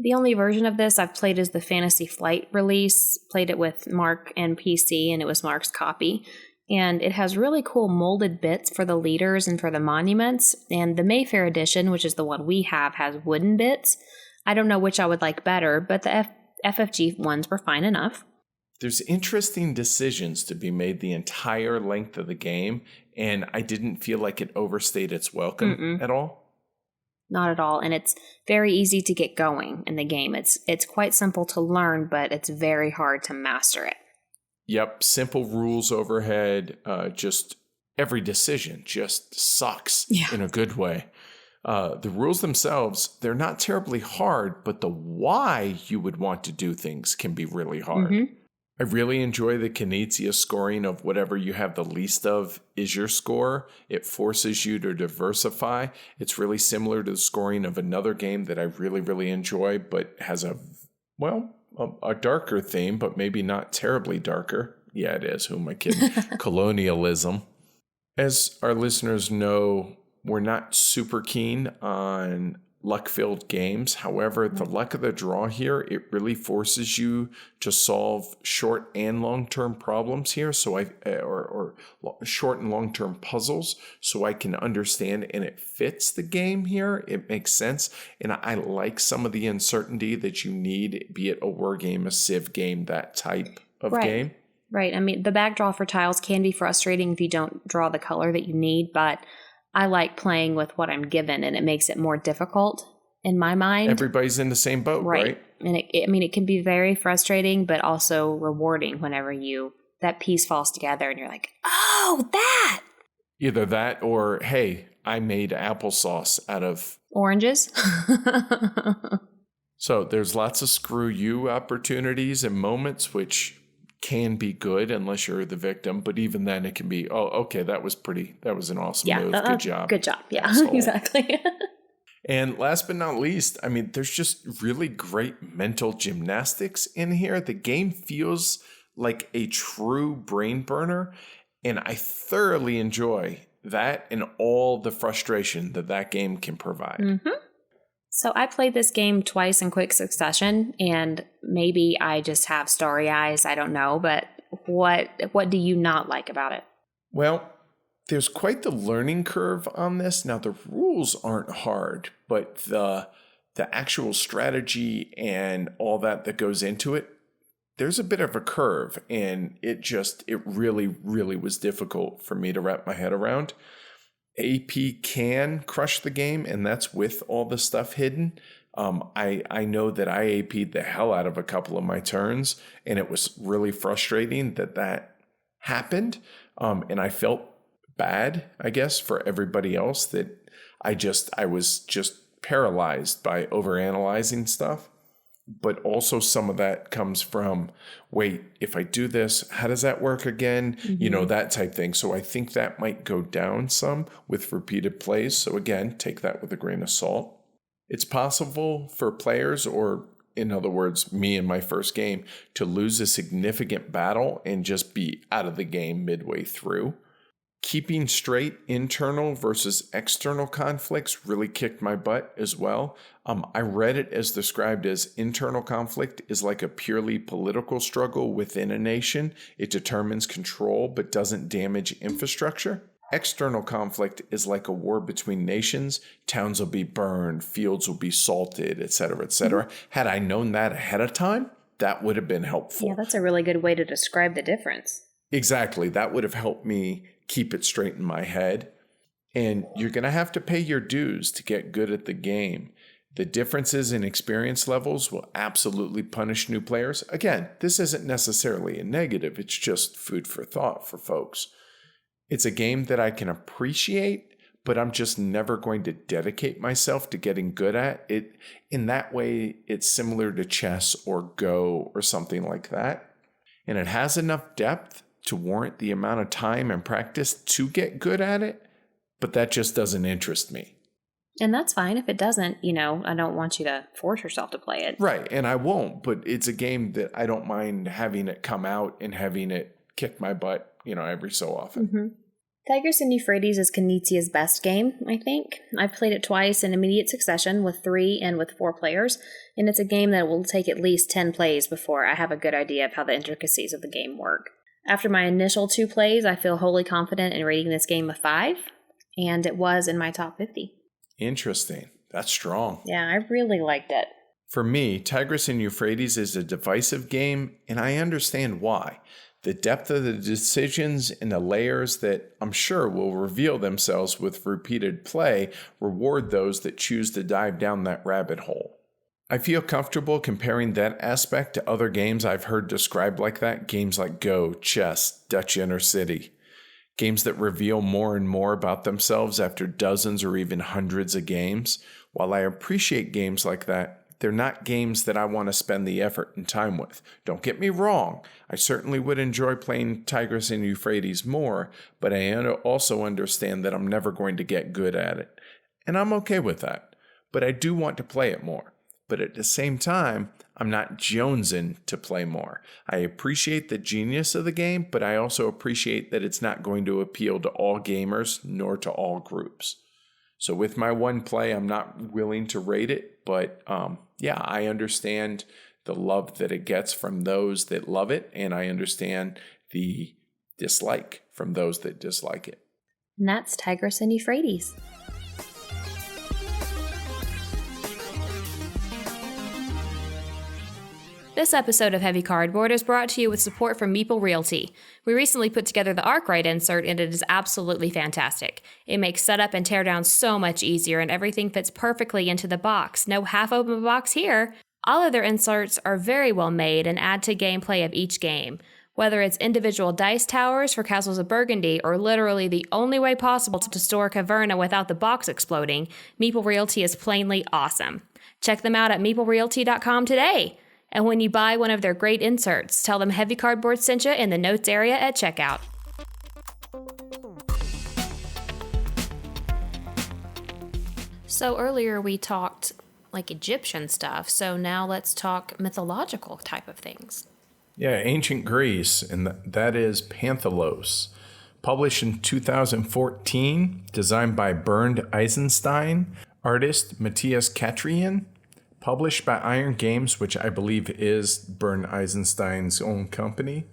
The only version of this I've played is the Fantasy Flight release. Played it with Mark and PC, and it was Mark's copy. And it has really cool molded bits for the leaders and for the monuments. And the Mayfair edition, which is the one we have, has wooden bits. I don't know which I would like better, but the FFG ones were fine enough. There's interesting decisions to be made the entire length of the game, and I didn't feel like it overstayed its welcome at all. Not at all, and it's very easy to get going in the game. It's quite simple to learn, but it's very hard to master it. Yep, simple rules overhead, just every decision just sucks in a good way. The rules themselves, they're not terribly hard, but the why you would want to do things can be really hard. I really enjoy the Knizia scoring of whatever you have the least of is your score. It forces you to diversify. It's really similar to the scoring of another game that I really, really enjoy, but has a darker theme, but maybe not terribly darker. Yeah, it is. Who am I kidding? Colonialism. As our listeners know, we're not super keen on luck-filled games. However, the luck of the draw here, it really forces you to solve short and long-term problems here. Or short and long-term puzzles, so I can understand, and it fits the game here. It makes sense, and I like some of the uncertainty that you need, be it a war game, a civ game, that type of game. Right. I mean, the back draw for tiles can be frustrating if you don't draw the color that you need, but I like playing with what I'm given, and it makes it more difficult in my mind. Everybody's in the same boat, right? And it can be very frustrating, but also rewarding whenever that piece falls together and you're like, oh, that! Either that or, hey, I made applesauce out of oranges. So there's lots of screw you opportunities and moments, which can be good unless you're the victim. But even then it can be, oh, okay, that was an awesome move. Good job. Good job. Yeah, asshole. Exactly. And last but not least, I mean, there's just really great mental gymnastics in here. The game feels like a true brain burner, and I thoroughly enjoy that and all the frustration that game can provide. Mm-hmm. So I played this game twice in quick succession, and maybe I just have story eyes. I don't know, but what do you not like about it? Well, there's quite the learning curve on this. Now, the rules aren't hard, but the actual strategy and all that goes into it, there's a bit of a curve, and it really, really was difficult for me to wrap my head around. AP can crush the game, and that's with all the stuff hidden. I know that I AP'd the hell out of a couple of my turns, and it was really frustrating that happened. And I felt bad, I guess, for everybody else that I was just paralyzed by overanalyzing stuff. But also some of that comes from, wait, if I do this, how does that work again? Mm-hmm. That type thing. So I think that might go down some with repeated plays. So again, take that with a grain of salt. It's possible for players, or in other words, me in my first game, to lose a significant battle and just be out of the game midway through. Keeping straight internal versus external conflicts really kicked my butt as well. I read it as described as internal conflict is like a purely political struggle within a nation. It determines control but doesn't damage infrastructure. External conflict is like a war between nations. Towns will be burned, fields will be salted, etc., etc. Mm-hmm. Had I known that ahead of time, that would have been helpful. Yeah, that's a really good way to describe the difference. Exactly. That would have helped me keep it straight in my head. And you're going to have to pay your dues to get good at the game. The differences in experience levels will absolutely punish new players. Again, this isn't necessarily a negative. It's just food for thought for folks. It's a game that I can appreciate, but I'm just never going to dedicate myself to getting good at it. In that way, it's similar to chess or Go or something like that. And it has enough depth to warrant the amount of time and practice to get good at it, but that just doesn't interest me. And that's fine if it doesn't, I don't want you to force yourself to play it. Right, and I won't, but it's a game that I don't mind having it come out and having it kick my butt, every so often. Mm-hmm. Tigris and Euphrates is Knizia's best game, I think. I've played it twice in immediate succession with 3 and with 4 players, and it's a game that will take at least 10 plays before I have a good idea of how the intricacies of the game work. After my initial 2 plays, I feel wholly confident in rating this game a 5, and it was in my top 50. Interesting. That's strong. Yeah, I really liked it. For me, Tigris and Euphrates is a divisive game, and I understand why. The depth of the decisions and the layers that I'm sure will reveal themselves with repeated play reward those that choose to dive down that rabbit hole. I feel comfortable comparing that aspect to other games I've heard described like that, games like Go, chess, Dutch Inner City. Games that reveal more and more about themselves after dozens or even hundreds of games. While I appreciate games like that, they're not games that I want to spend the effort and time with. Don't get me wrong, I certainly would enjoy playing Tigris and Euphrates more, but I also understand that I'm never going to get good at it. And I'm okay with that. But I do want to play it more. But at the same time, I'm not jonesing to play more. I appreciate the genius of the game, but I also appreciate that it's not going to appeal to all gamers nor to all groups. So with my one play, I'm not willing to rate it, but I understand the love that it gets from those that love it, and I understand the dislike from those that dislike it. And that's Tigris and Euphrates. This episode of Heavy Cardboard is brought to you with support from Meeple Realty. We recently put together the Arkwright insert, and it is absolutely fantastic. It makes setup and teardown so much easier, and everything fits perfectly into the box. No half-open box here. All of their inserts are very well made and add to gameplay of each game. Whether it's individual dice towers for Castles of Burgundy or literally the only way possible to store Caverna without the box exploding, Meeple Realty is plainly awesome. Check them out at meeplerealty.com today. And when you buy one of their great inserts, tell them Heavy Cardboard sent you in the notes area at checkout. So earlier we talked like Egyptian stuff, so now let's talk mythological type of things. Yeah, ancient Greece, and that is Panthalos. Published in 2014, designed by Bernd Eisenstein, artist Matthias Katrian, published by Iron Games, which I believe is Bernd Eisenstein's own company.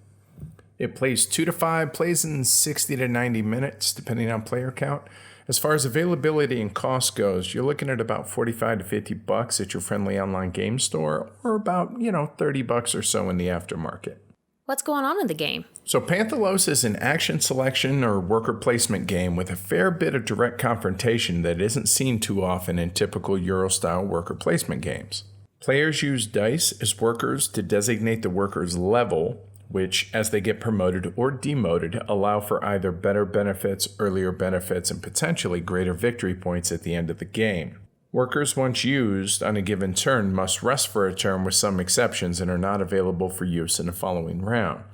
It plays 2 to 5, plays in 60 to 90 minutes, depending on player count. As far as availability and cost goes, you're looking at about $45 to $50 at your friendly online game store, or about, $30 or so in the aftermarket. What's going on in the game? So Panthalos is an action selection or worker placement game with a fair bit of direct confrontation that isn't seen too often in typical Euro-style worker placement games. Players use dice as workers to designate the worker's level, which, as they get promoted or demoted, allow for either better benefits, earlier benefits, and potentially greater victory points at the end of the game. Workers once used on a given turn must rest for a turn with some exceptions and are not available for use in the following round.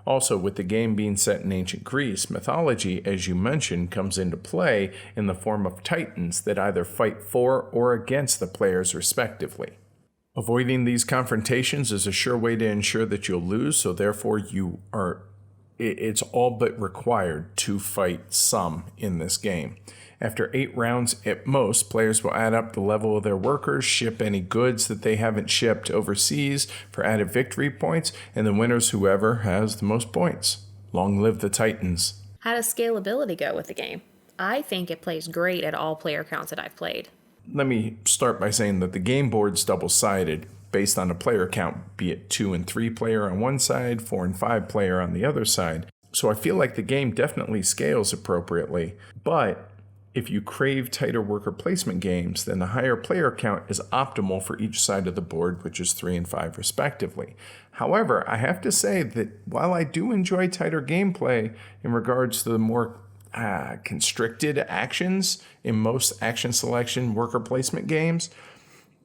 Also, with the game being set in ancient Greece, mythology, as you mentioned, comes into play in the form of titans that either fight for or against the players respectively. Avoiding these confrontations is a sure way to ensure that you'll lose, so therefore it's all but required to fight some in this game. After 8 rounds at most, players will add up the level of their workers, ship any goods that they haven't shipped overseas for added victory points, and the winner's whoever has the most points. Long live the Titans. How does scalability go with the game? I think it plays great at all player counts that I've played. Let me start by saying that the game board's double-sided based on a player count, be it 2 and 3 player on one side, 4 and 5 player on the other side. So I feel like the game definitely scales appropriately, but if you crave tighter worker placement games, then the higher player count is optimal for each side of the board, which is 3 and 5 respectively. However, I have to say that while I do enjoy tighter gameplay in regards to the more constricted actions in most action selection worker placement games,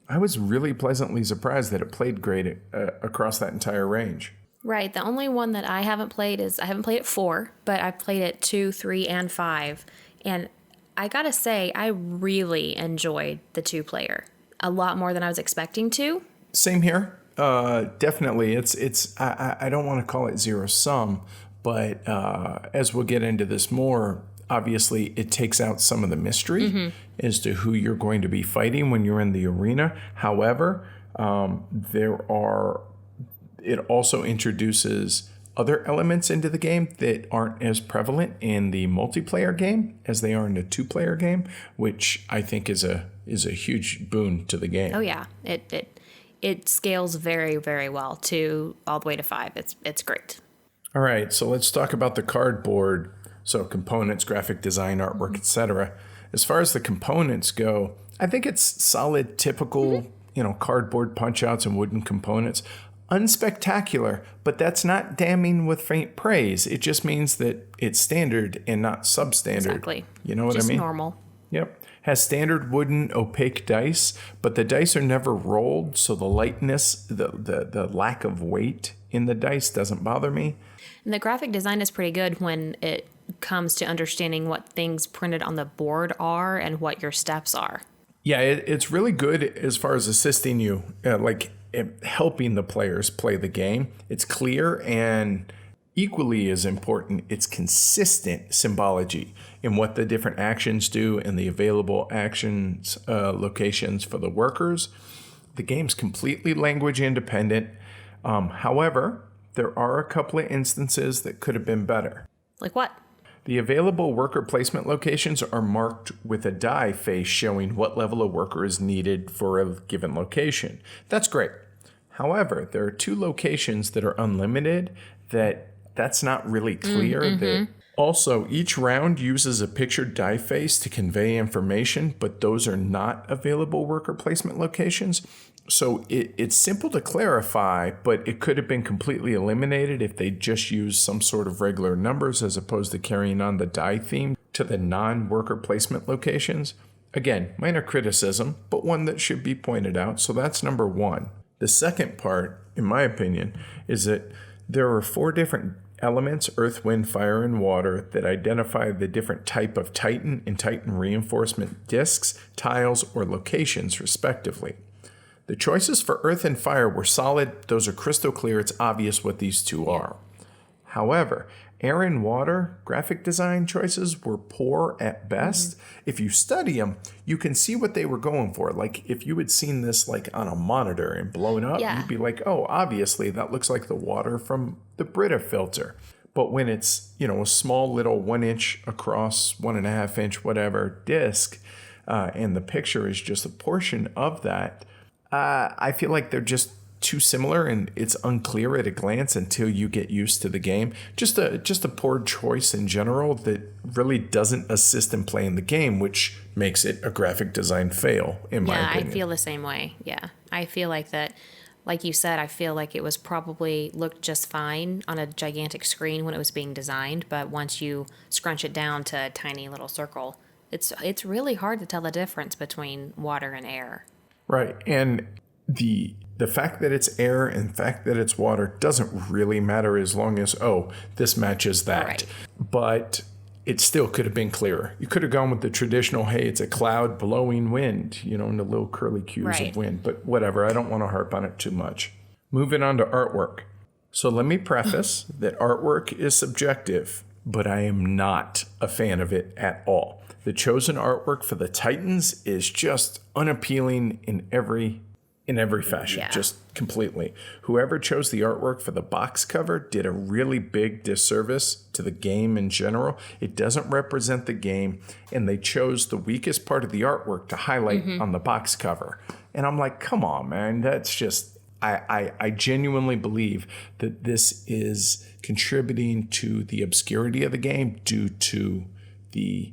I was really pleasantly surprised that it played great across that entire range. Right. The only one that I haven't played is, I haven't played it 4, but I've played it 2, 3, and 5. And I gotta say, I really enjoyed the 2-player a lot more than I was expecting to. Same here. Definitely. I don't want to call it zero sum, but as we'll get into this more, obviously it takes out some of the mystery as to who you're going to be fighting when you're in the arena. However, it also introduces other elements into the game that aren't as prevalent in the multiplayer game as they are in the 2-player game, which I think is a huge boon to the game. Oh yeah, it scales very, very well to all the way to 5. It's great. All right, so let's talk about the cardboard. So components, graphic design, artwork, etc. As far as the components go, I think it's solid, typical, cardboard punch-outs and wooden components. Unspectacular, but that's not damning with faint praise. It just means that it's standard and not substandard. Exactly. You know what I mean? Just normal. Yep. Has standard wooden opaque dice, but the dice are never rolled, so the lightness, the lack of weight in the dice doesn't bother me. And the graphic design is pretty good when it comes to understanding what things printed on the board are and what your steps are. Yeah, it's really good as far as assisting you, helping the players play the game. It's clear, and equally as important, it's consistent symbology in what the different actions do and the available actions locations for the workers. The game's completely language independent. However, there are a couple of instances that could have been better. Like what? The available worker placement locations are marked with a die face showing what level of worker is needed for a given location. That's great. However, there are 2 locations that are unlimited that's not really clear. Also, each round uses a pictured die face to convey information, but those are not available worker placement locations. So it's simple to clarify, but it could have been completely eliminated if they just used some sort of regular numbers as opposed to carrying on the die theme to the non-worker placement locations. Again, minor criticism, but one that should be pointed out. So that's number one. The second part, in my opinion, is that there are 4 different elements, earth, wind, fire, and water, that identify the different type of Titan and Titan reinforcement discs, tiles, or locations, respectively. The choices for earth and fire were solid. Those are crystal clear. It's obvious what these two are. However, air and water graphic design choices were poor at best. If you study them, you can see what they were going for. Like if you had seen this like on a monitor and blown up, you'd be like, oh, obviously that looks like the water from the Brita filter. But when it's, a small little 1 inch across, 1.5 inch, whatever disc, and the picture is just a portion of that, I feel like they're just too similar and it's unclear at a glance until you get used to the game. Just a poor choice in general that really doesn't assist in playing the game, which makes it a graphic design fail, in my opinion. Yeah, I feel the same way. Yeah. I feel like that, like you said, I feel like it was probably looked just fine on a gigantic screen when it was being designed, but once you scrunch it down to a tiny little circle, it's really hard to tell the difference between water and air. Right. And the fact that it's air and the fact that it's water doesn't really matter as long as, this matches that. Right. But it still could have been clearer. You could have gone with the traditional, hey, it's a cloud blowing wind, and the little curly cues of wind. But whatever, I don't want to harp on it too much. Moving on to artwork. So let me preface that artwork is subjective, but I am not a fan of it at all. The chosen artwork for the Titans is just unappealing in every fashion, just completely. Whoever chose the artwork for the box cover did a really big disservice to the game in general. It doesn't represent the game, and they chose the weakest part of the artwork to highlight on the box cover. And I'm like, come on, man, that's just... I genuinely believe that this is contributing to the obscurity of the game due to the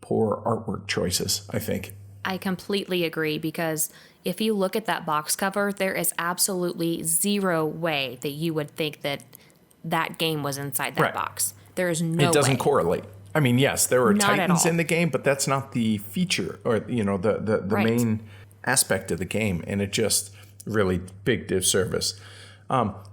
poor artwork choices, I think. I completely agree, because if you look at that box cover, there is absolutely zero way that you would think that game was inside that box. There is no way. It doesn't correlate. I mean, yes, there are Titans in the game, but that's not the feature or, the main aspect of the game. And it just really big disservice.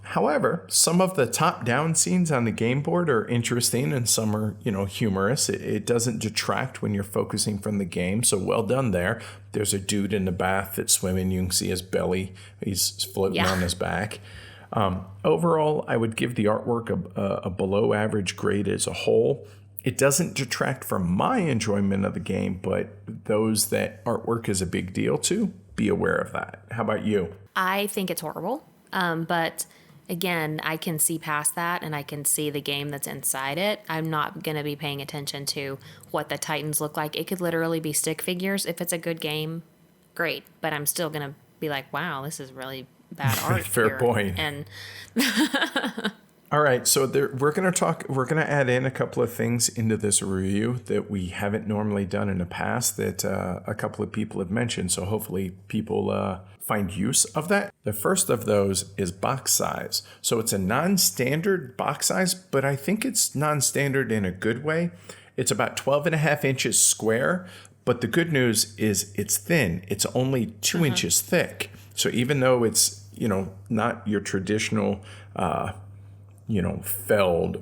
However, some of the top-down scenes on the game board are interesting and some are, humorous. It doesn't detract when you're focusing from the game, so well done there. There's a dude in the bath that's swimming. You can see his belly. He's floating on his back. Overall, I would give the artwork a below-average grade as a whole. It doesn't detract from my enjoyment of the game, but those that artwork is a big deal to, be aware of that. How about you? I think it's horrible. But again, I can see past that and I can see the game that's inside it. I'm not going to be paying attention to what the Titans look like. It could literally be stick figures. If it's a good game, great. But I'm still going to be like, wow, this is really bad art. Fair point. And all right, so we're going to add in a couple of things into this review that we haven't normally done in the past that a couple of people have mentioned. So hopefully people find use of that. The first of those is box size. So it's a non-standard box size, but I think it's non-standard in a good way. It's about 12.5 inches square, but the good news is it's thin. It's only 2 inches thick. So even though it's, not your traditional Feld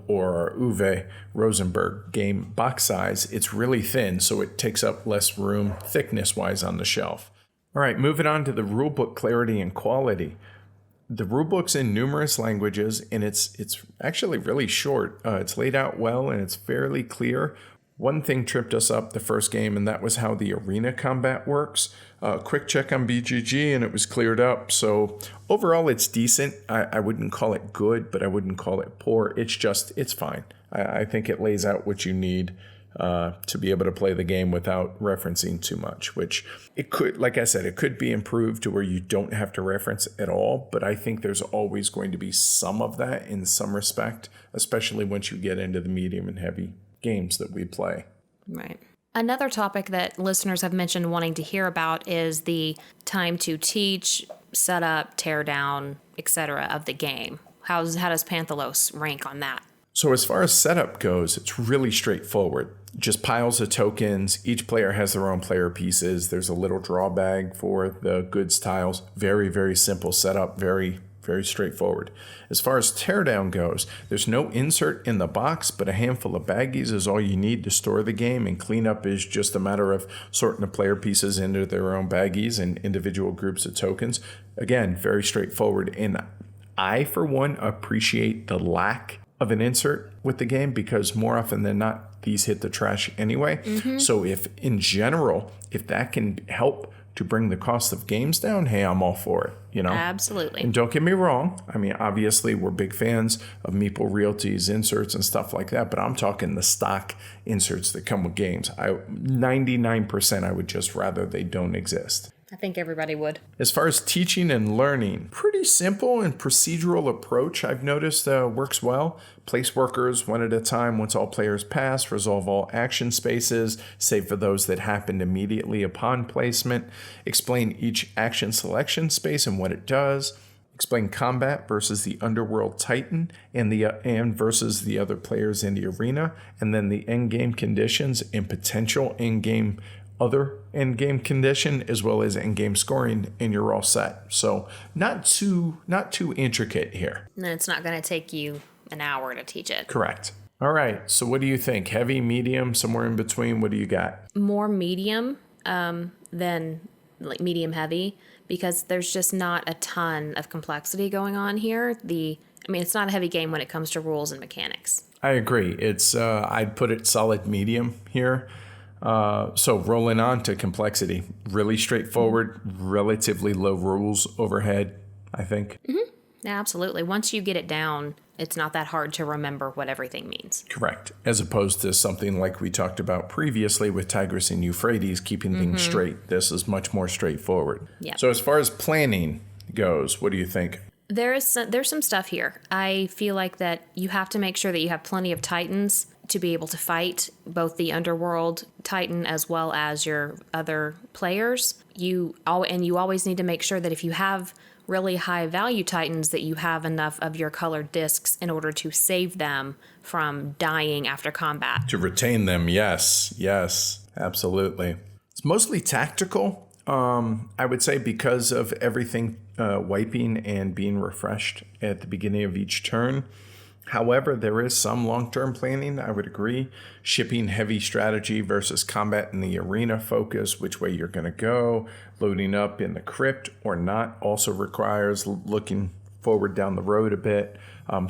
or Uwe Rosenberg game box size, it's really thin, so it takes up less room thickness-wise on the shelf. All right, moving on to the rulebook clarity and quality. The rulebook's in numerous languages, and it's actually really short. It's laid out well, and it's fairly clear. One thing tripped us up the first game, and that was how the arena combat works. Quick check on BGG, and it was cleared up. So overall, it's decent. I wouldn't call it good, but I wouldn't call it poor. It's fine. I think it lays out what you need to be able to play the game without referencing too much, which it could, like I said, it could be improved to where you don't have to reference at all. But I think there's always going to be some of that in some respect, especially once you get into the medium and heavy games that we play. Right. Another topic that listeners have mentioned wanting to hear about is the time to teach setup, tear down, etc. of the game. How does Panthalos rank on that? So as far as setup goes, it's really straightforward. Just piles of tokens. Each player has their own player pieces. There's a little draw bag for the goods tiles. Very, very simple setup. Very, very straightforward. As far as teardown goes, there's no insert in the box, but a handful of baggies is all you need to store the game, and cleanup is just a matter of sorting the player pieces into their own baggies and individual groups of tokens. Again, very straightforward. And I, for one, appreciate the lack of an insert with the game, because more often than not, these hit the trash anyway. So if in general, if that can help to bring the cost of games down, hey, I'm all for it, you know? Absolutely. And don't get me wrong. I mean, obviously, we're big fans of Meeple Realty's inserts and stuff like that, but I'm talking the stock inserts that come with games. 99% I would just rather they don't exist. I think everybody would. As far as teaching and learning, pretty simple and procedural approach I've noticed works well. Place workers one at a time once all players pass. Resolve all action spaces, save for those that happened immediately upon placement. Explain each action selection space and what it does. Explain combat versus the Underworld Titan and versus the other players in the arena. And then the endgame conditions and potential other end-game condition, as well as end-game scoring, and you're all set. So not too intricate here. And it's not going to take you an hour to teach it. Correct. All right. So what do you think? Heavy, medium, somewhere in between? What do you got? More medium than like medium heavy, because there's just not a ton of complexity going on here. It's not a heavy game when it comes to rules and mechanics. I agree. It's I'd put it solid medium here. So rolling on to complexity, really straightforward, relatively low rules overhead, I think. Mm-hmm. Yeah, absolutely. Once you get it down, it's not that hard to remember what everything means. Correct. As opposed to something like we talked about previously with Tigris and Euphrates, keeping things straight. This is much more straightforward. Yep. So as far as planning goes, what do you think? There's some stuff here. I feel like that you have to make sure that you have plenty of Titans to be able to fight both the Underworld Titan as well as your other players. You always need to make sure that if you have really high value Titans, that you have enough of your colored discs in order to save them from dying after combat. To retain them, yes, absolutely. It's mostly tactical, I would say, because of everything wiping and being refreshed at the beginning of each turn. However, there is some long-term planning, I would agree. Shipping heavy strategy versus combat in the arena focus, which way you're going to go. Loading up in the crypt or not also requires looking forward down the road a bit.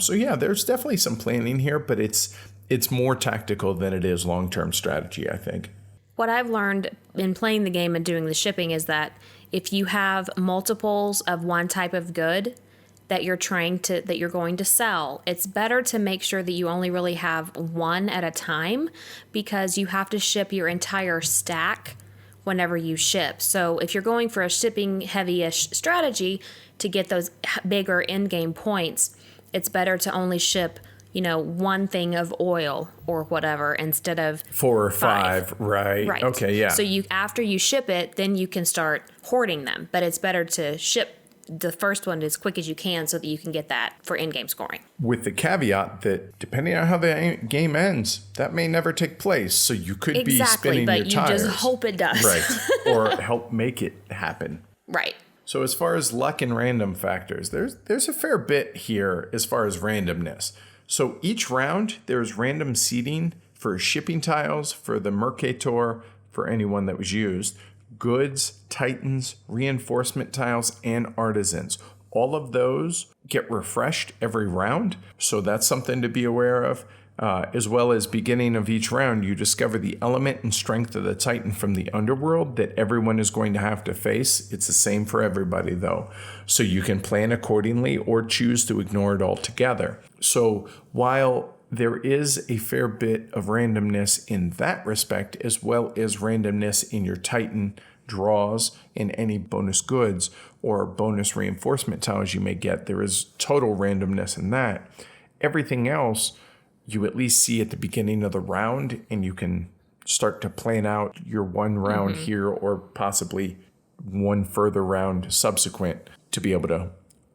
So yeah, there's definitely some planning here, but it's more tactical than it is long-term strategy, I think. What I've learned in playing the game and doing the shipping is that if you have multiples of one type of good that you're going to sell, it's better to make sure that you only really have one at a time, because you have to ship your entire stack whenever you ship. So if you're going for a shipping heavy-ish strategy to get those bigger in-game points, it's better to only ship, one thing of oil or whatever instead of 4 or 5. Right. Okay, yeah. So after you ship it, then you can start hoarding them. But it's better to ship the first one as quick as you can so that you can get that for in-game scoring. With the caveat that depending on how the game ends, that may never take place. So you could be spinning your tires. Exactly, but you just hope it does. Right. Or help make it happen. Right. So as far as luck and random factors, there's a fair bit here as far as randomness. So each round, there's random seeding for shipping tiles, for the Mercator, for anyone that was used, goods, titans, reinforcement tiles, and artisans. All of those get refreshed every round, so that's something to be aware of. As well as beginning of each round, you discover the element and strength of the Titan from the Underworld that everyone is going to have to face. It's the same for everybody, though. So you can plan accordingly or choose to ignore it altogether. So while there is a fair bit of randomness in that respect, as well as randomness in your Titan draws and any bonus goods or bonus reinforcement tiles you may get, there is total randomness in that. Everything else you at least see at the beginning of the round, and you can start to plan out your one round here or possibly one further round subsequent to be able to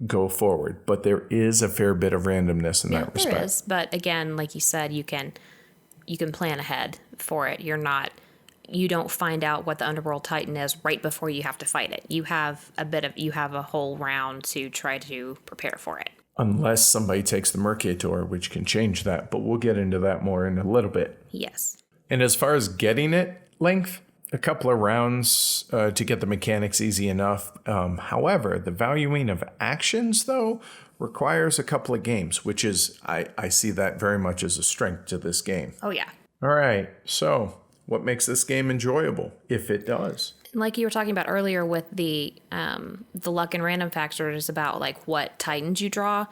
go forward. But there is a fair bit of randomness in that respect. There is, but again, like you said, you can plan ahead for it. You don't find out what the Underworld Titan is right before you have to fight it. You have a whole round to try to prepare for it. Unless somebody takes the Mercator, which can change that, but we'll get into that more in a little bit. Yes. And as far as getting it length, a couple of rounds to get the mechanics easy enough. However, the valuing of actions, though, requires a couple of games, which is, I see that very much as a strength to this game. Oh, yeah. All right. So what makes this game enjoyable, if it does? Like you were talking about earlier with the luck and random factors about like what titans you draw,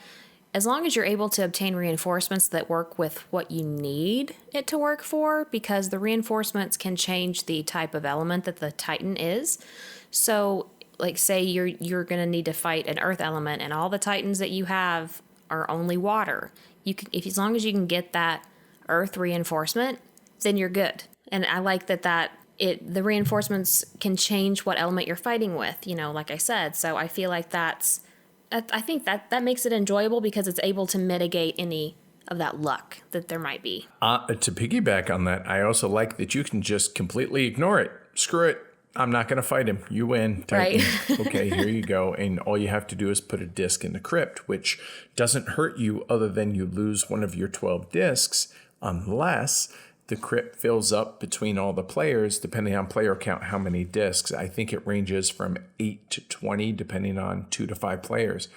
as long as you're able to obtain reinforcements that work with what you need it to work for, because the reinforcements can change the type of element that the titan is. So like say you're going to need to fight an earth element and all the titans that you have are only water. As long as you can get that earth reinforcement, then you're good. And I like that the reinforcements can change what element you're fighting with, like I said. So I feel like I think that makes it enjoyable because it's able to mitigate any of that luck that there might be. To piggyback on that, I also like that you can just completely ignore it. Screw it. I'm not going to fight him. You win. Titan. Right. Okay, here you go. And all you have to do is put a disc in the crypt, which doesn't hurt you other than you lose one of your 12 discs unless the crypt fills up between all the players, depending on player count, how many discs. I think it ranges from 8 to 20, depending on 2 to 5 players.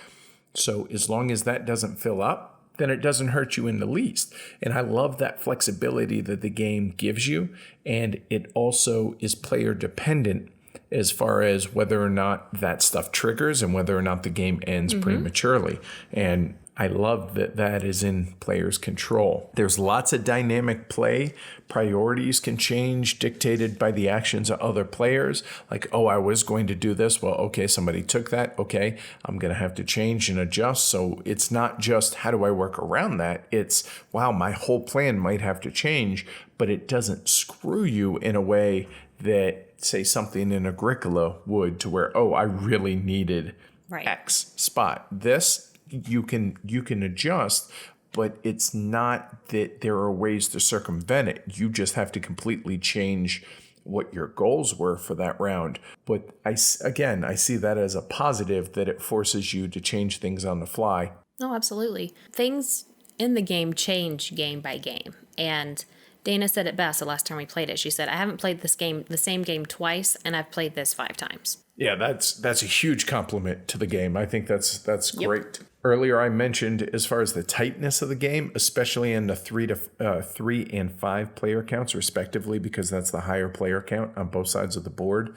So as long as that doesn't fill up, then it doesn't hurt you in the least. And I love that flexibility that the game gives you. And it also is player dependent as far as whether or not that stuff triggers and whether or not the game ends prematurely. And I love that is in players' control. There's lots of dynamic play. Priorities can change, dictated by the actions of other players. Like, oh, I was going to do this. Well, okay, somebody took that. Okay, I'm going to have to change and adjust. So it's not just how do I work around that? It's, wow, my whole plan might have to change, but it doesn't screw you in a way that, say, something in Agricola would, to where, oh, I really needed X spot. This, you can adjust, but it's not that there are ways to circumvent it. You just have to completely change what your goals were for that round. But I see that as a positive, that it forces you to change things on the fly. Oh, absolutely. Things in the game change game by game. And Dana said it best the last time we played it. She said, I haven't played the same game twice, and I've played this 5 times. Yeah, that's a huge compliment to the game. I think that's great. Earlier, I mentioned as far as the tightness of the game, especially in the 3 and 5 player counts, respectively, because that's the higher player count on both sides of the board.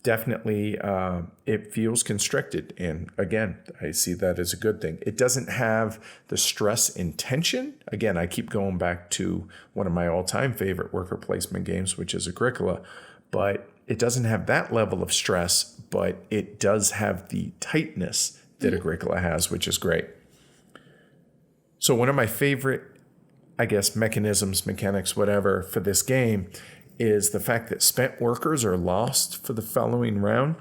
Definitely, it feels constricted. And again, I see that as a good thing. It doesn't have the stress and tension. Again, I keep going back to one of my all-time favorite worker placement games, which is Agricola. But it doesn't have that level of stress, but it does have the tightness that Agricola has, which is great. So one of my favorite, I guess, mechanisms, mechanics, whatever, for this game is the fact that spent workers are lost for the following round.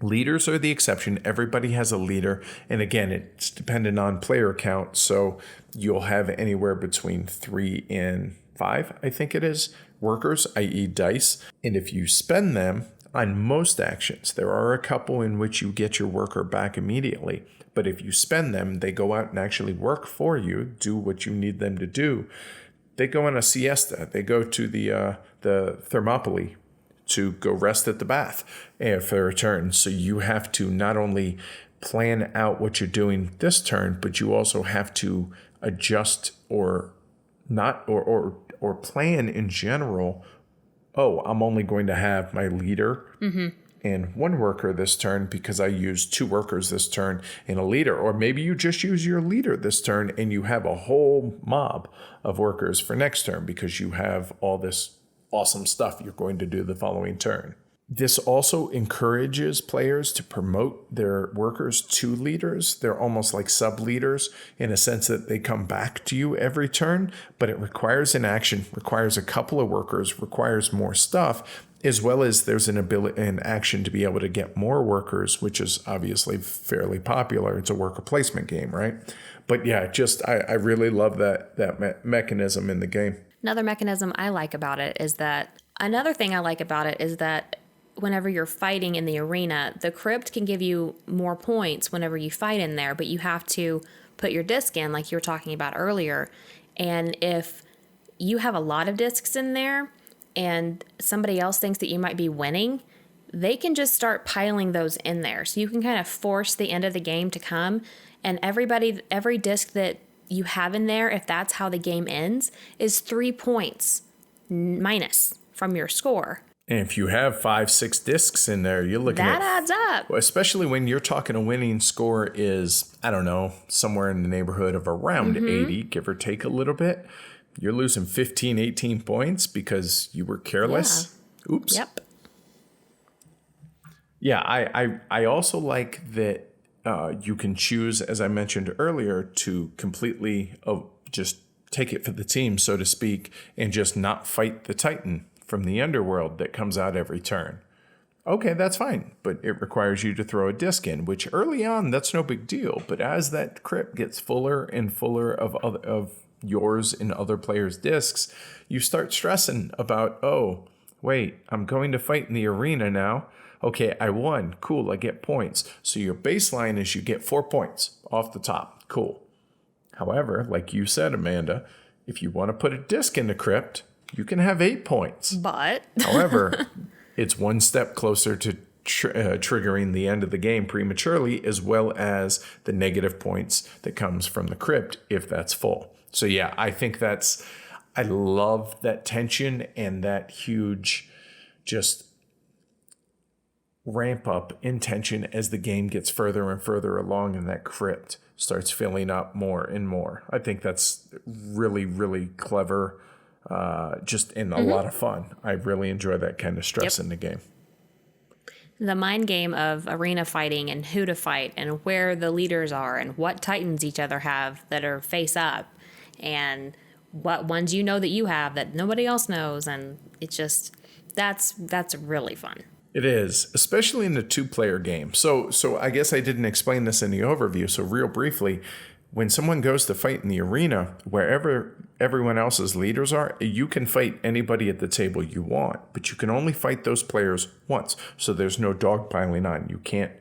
Leaders are the exception. Everybody has a leader. And again, it's dependent on player count. So you'll have anywhere between 3 and 5, I think it is, workers, i.e. dice. And if you spend them on most actions, there are a couple in which you get your worker back immediately. But if you spend them, they go out and actually work for you, do what you need them to do. They go on a siesta. They go to the Thermopylae to go rest at the bath for their turn. So you have to not only plan out what you're doing this turn, but you also have to adjust or not or plan in general. Oh, I'm only going to have my leader and 1 worker this turn because I used 2 workers this turn and a leader. Or maybe you just use your leader this turn and you have a whole mob of workers for next turn because you have all this awesome stuff you're going to do the following turn. This also encourages players to promote their workers to leaders. They're almost like sub-leaders in a sense that they come back to you every turn, but it requires an action, requires a couple of workers, requires more stuff, as well as there's an action to be able to get more workers, which is obviously fairly popular. It's a worker placement game, right? But yeah, I really love that mechanism in the game. Another mechanism I like about it is that whenever you're fighting in the arena, the crypt can give you more points whenever you fight in there, but you have to put your disc in like you were talking about earlier. And if you have a lot of discs in there and somebody else thinks that you might be winning, they can just start piling those in there. So you can kind of force the end of the game to come, and every disc that you have in there, if that's how the game ends, is 3 points minus from your score. And if you have 5-6 discs in there, you're looking that adds up. Especially when you're talking a winning score is, I don't know, somewhere in the neighborhood of around 80, give or take a little bit. You're losing 15, 18 points because you were careless. Yeah. Oops. Yep. Yeah, I also like that you can choose, as I mentioned earlier, to completely just take it for the team, so to speak, and just not fight the Titan from the underworld that comes out every turn. Okay, that's fine, but it requires you to throw a disc in, which early on, that's no big deal. But as that crypt gets fuller and fuller of yours and other players' discs, you start stressing about, oh, wait, I'm going to fight in the arena now. Okay, I won. Cool, I get points. So your baseline is you get 4 points off the top. Cool. However, like you said, Amanda, if you want to put a disc in the crypt, you can have 8 points. But however, it's one step closer to triggering the end of the game prematurely, as well as the negative points that comes from the crypt if that's full. So yeah, I think I love that tension and that huge just ramp up in tension as the game gets further and further along and that crypt starts filling up more and more. I think that's really, really clever. Just in a lot of fun. I really enjoy that kind of stress in the game. The mind game of arena fighting and who to fight and where the leaders are and what titans each other have that are face up and what ones you know that you have that nobody else knows, and it's just that's really fun. It is, especially in the 2-player game. So I guess I didn't explain this in the overview. So real briefly, when someone goes to fight in the arena, wherever everyone else's leaders are, you can fight anybody at the table you want, but you can only fight those players once. So there's no dogpiling on. You can't,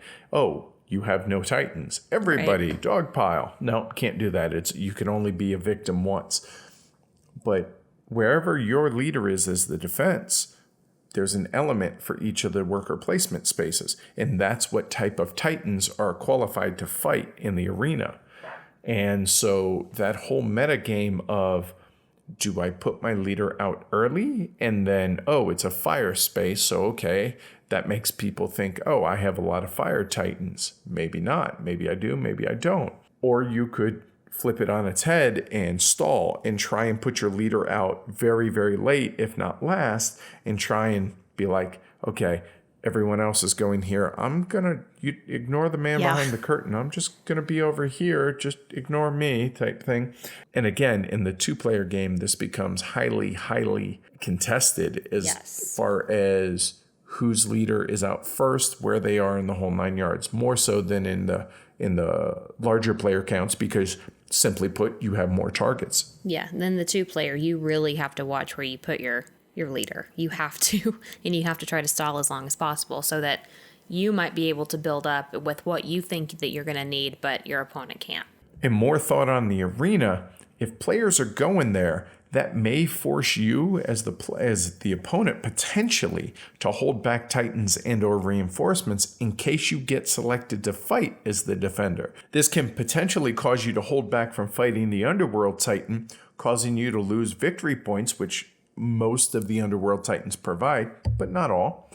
you have no titans. Everybody, right. Dogpile. No, can't do that. You can only be a victim once. But wherever your leader is as the defense, there's an element for each of the worker placement spaces. And that's what type of titans are qualified to fight in the arena. And so that whole meta game of, do I put my leader out early? And then, it's a fire space. So, okay, that makes people think, I have a lot of fire titans. Maybe not. Maybe I do. Maybe I don't. Or you could flip it on its head and stall and try and put your leader out very, very late, if not last, and try and be like, okay, everyone else is going here. You ignore the man behind the curtain. I'm just going to be over here. Just ignore me type thing. And again, in the 2-player game, this becomes highly, highly contested as far as whose leader is out first, where they are in the whole 9 yards, more so than in the larger player counts, because simply put, you have more targets. Yeah. And then the 2-player, you really have to watch where you put your leader. You have to, and you have to try to stall as long as possible so that you might be able to build up with what you think that you're going to need, but your opponent can't. And more thought on the arena, if players are going there, that may force you as the opponent potentially to hold back titans and or reinforcements in case you get selected to fight as the defender. This can potentially cause you to hold back from fighting the underworld titan, causing you to lose victory points, which most of the underworld titans provide, but not all.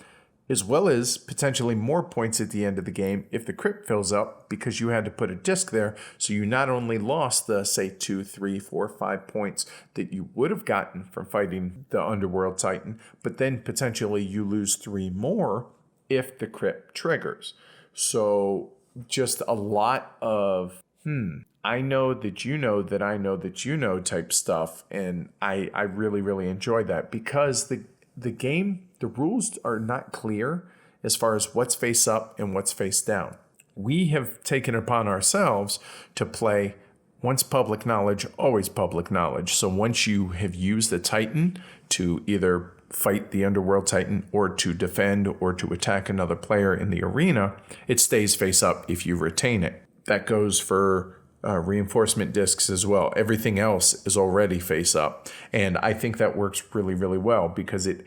as well as potentially more points at the end of the game if the crypt fills up because you had to put a disc there. So you not only lost the, say, 2, 3, 4, 5 points that you would have gotten from fighting the Underworld Titan, but then potentially you lose 3 more if the crypt triggers. So just a lot of, I know that you know that I know that you know type stuff. And I really, really enjoy that because the game, the rules are not clear as far as what's face up and what's face down. We have taken upon ourselves to play once public knowledge, always public knowledge. So once you have used the Titan to either fight the Underworld Titan or to defend or to attack another player in the arena, it stays face up if you retain it. That goes for reinforcement discs as well. Everything else is already face up. And I think that works really, really well because it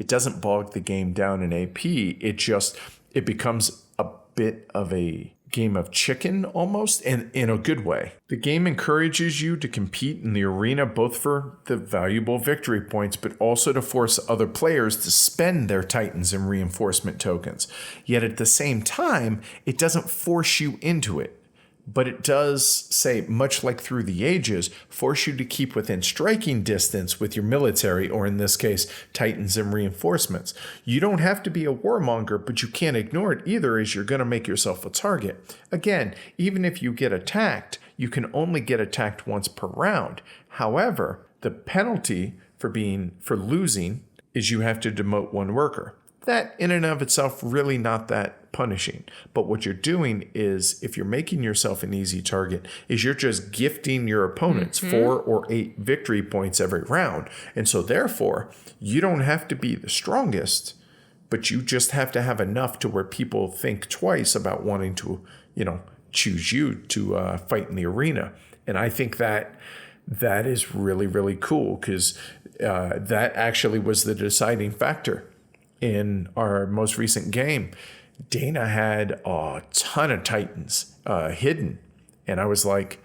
doesn't bog the game down in AP. It becomes a bit of a game of chicken almost, and in a good way. The game encourages you to compete in the arena both for the valuable victory points, but also to force other players to spend their Titans and reinforcement tokens. Yet at the same time, it doesn't force you into it. But it does say, much like Through the Ages, force you to keep within striking distance with your military, or in this case, Titans and reinforcements. You don't have to be a warmonger, but you can't ignore it either, as you're going to make yourself a target. Again, even if you get attacked, you can only get attacked once per round. However, the penalty for losing is you have to demote 1 worker. That in and of itself really not that punishing. But what you're doing is, if you're making yourself an easy target, is you're just gifting your opponents 4 or 8 victory points every round. And so therefore, you don't have to be the strongest, but you just have to have enough to where people think twice about wanting to, choose you to fight in the arena. And I think that is really, really cool because that actually was the deciding factor. In our most recent game, Dana had a ton of Titans hidden. And I was like,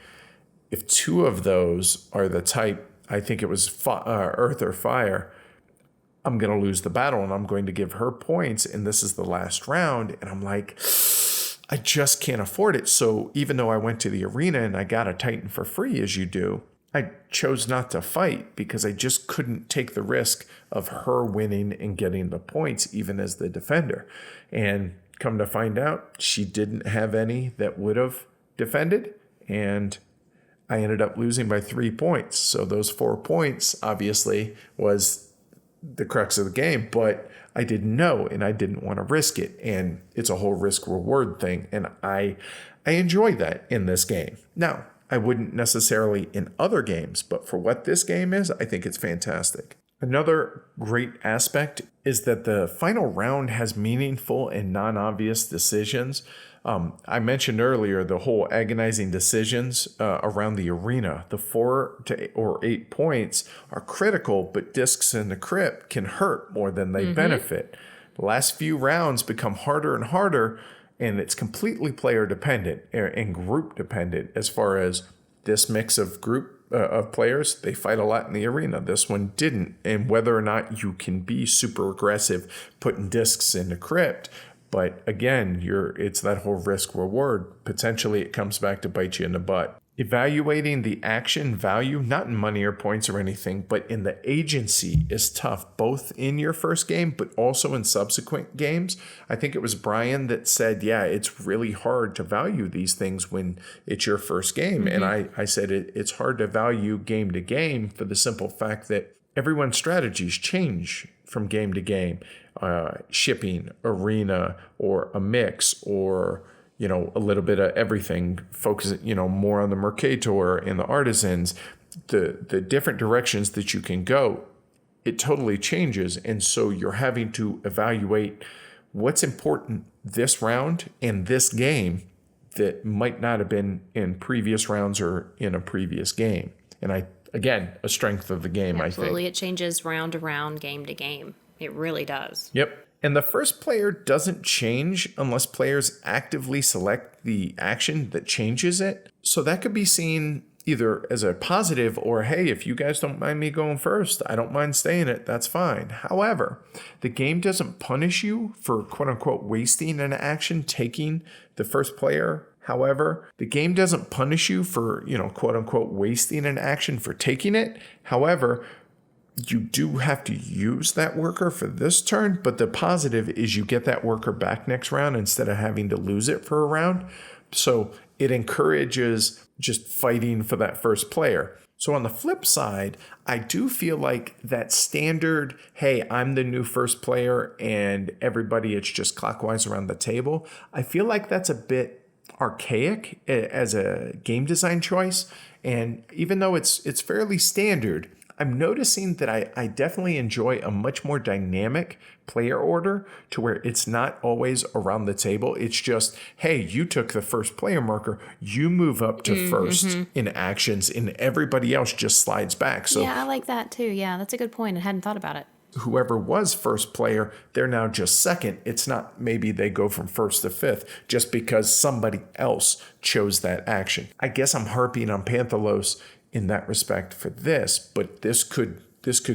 if 2 of those are the type, I think it was Earth or Fire, I'm going to lose the battle and I'm going to give her points. And this is the last round. And I'm like, I just can't afford it. So even though I went to the arena and I got a Titan for free, as you do, I chose not to fight because I just couldn't take the risk of her winning and getting the points, even as the defender. And come to find out, she didn't have any that would have defended. And I ended up losing by 3 points. So those 4 points obviously was the crux of the game, but I didn't know and I didn't want to risk it. And it's a whole risk reward thing. And I enjoy that in this game. Now, I wouldn't necessarily in other games, but for what this game is, I think it's fantastic. Another great aspect is that the final round has meaningful and non-obvious decisions. I mentioned earlier the whole agonizing decisions around the arena. The 4 or 8 points are critical, but discs in the crypt can hurt more than they benefit. The last few rounds become harder and harder, and it's completely player dependent and group dependent as far as this mix of group of players, they fight a lot in the arena. This one didn't. And whether or not you can be super aggressive putting discs in the crypt, but again, it's that whole risk reward. Potentially it comes back to bite you in the butt. Evaluating the action value, not in money or points or anything, but in the agency is tough, both in your first game, but also in subsequent games. I think it was Brian that said, yeah, it's really hard to value these things when it's your first game. And I said it's hard to value game to game for the simple fact that everyone's strategies change from game to game. Shipping, arena, or a mix, or a little bit of everything, focus, more on the Mercator and the Artisans, the different directions that you can go, it totally changes. And so you're having to evaluate what's important this round and this game that might not have been in previous rounds or in a previous game. And again, a strength of the game, Absolutely. I think. It changes round to round, game to game. It really does. Yep. And the first player doesn't change unless players actively select the action that changes it. So that could be seen either as a positive or, hey, if you guys don't mind me going first, I don't mind staying it, that's fine. However, the game doesn't punish you for quote unquote wasting an action, taking the first player. However, the game doesn't punish you for, quote unquote wasting an action for taking it. However, you do have to use that worker for this turn, but the positive is you get that worker back next round instead of having to lose it for a round. So it encourages just fighting for that first player. So on the flip side, I do feel like that standard, hey, I'm the new first player and everybody, it's just clockwise around the table. I feel like that's a bit archaic as a game design choice. And even though it's fairly standard, I'm noticing that I definitely enjoy a much more dynamic player order to where it's not always around the table. It's just, hey, you took the first player marker, you move up to first in actions, and everybody else just slides back. So yeah, I like that too. Yeah, that's a good point. I hadn't thought about it. Whoever was first player, they're now just second. It's not maybe they go from first to fifth just because somebody else chose that action. I guess I'm harping on Panthalos in that respect for this, but this could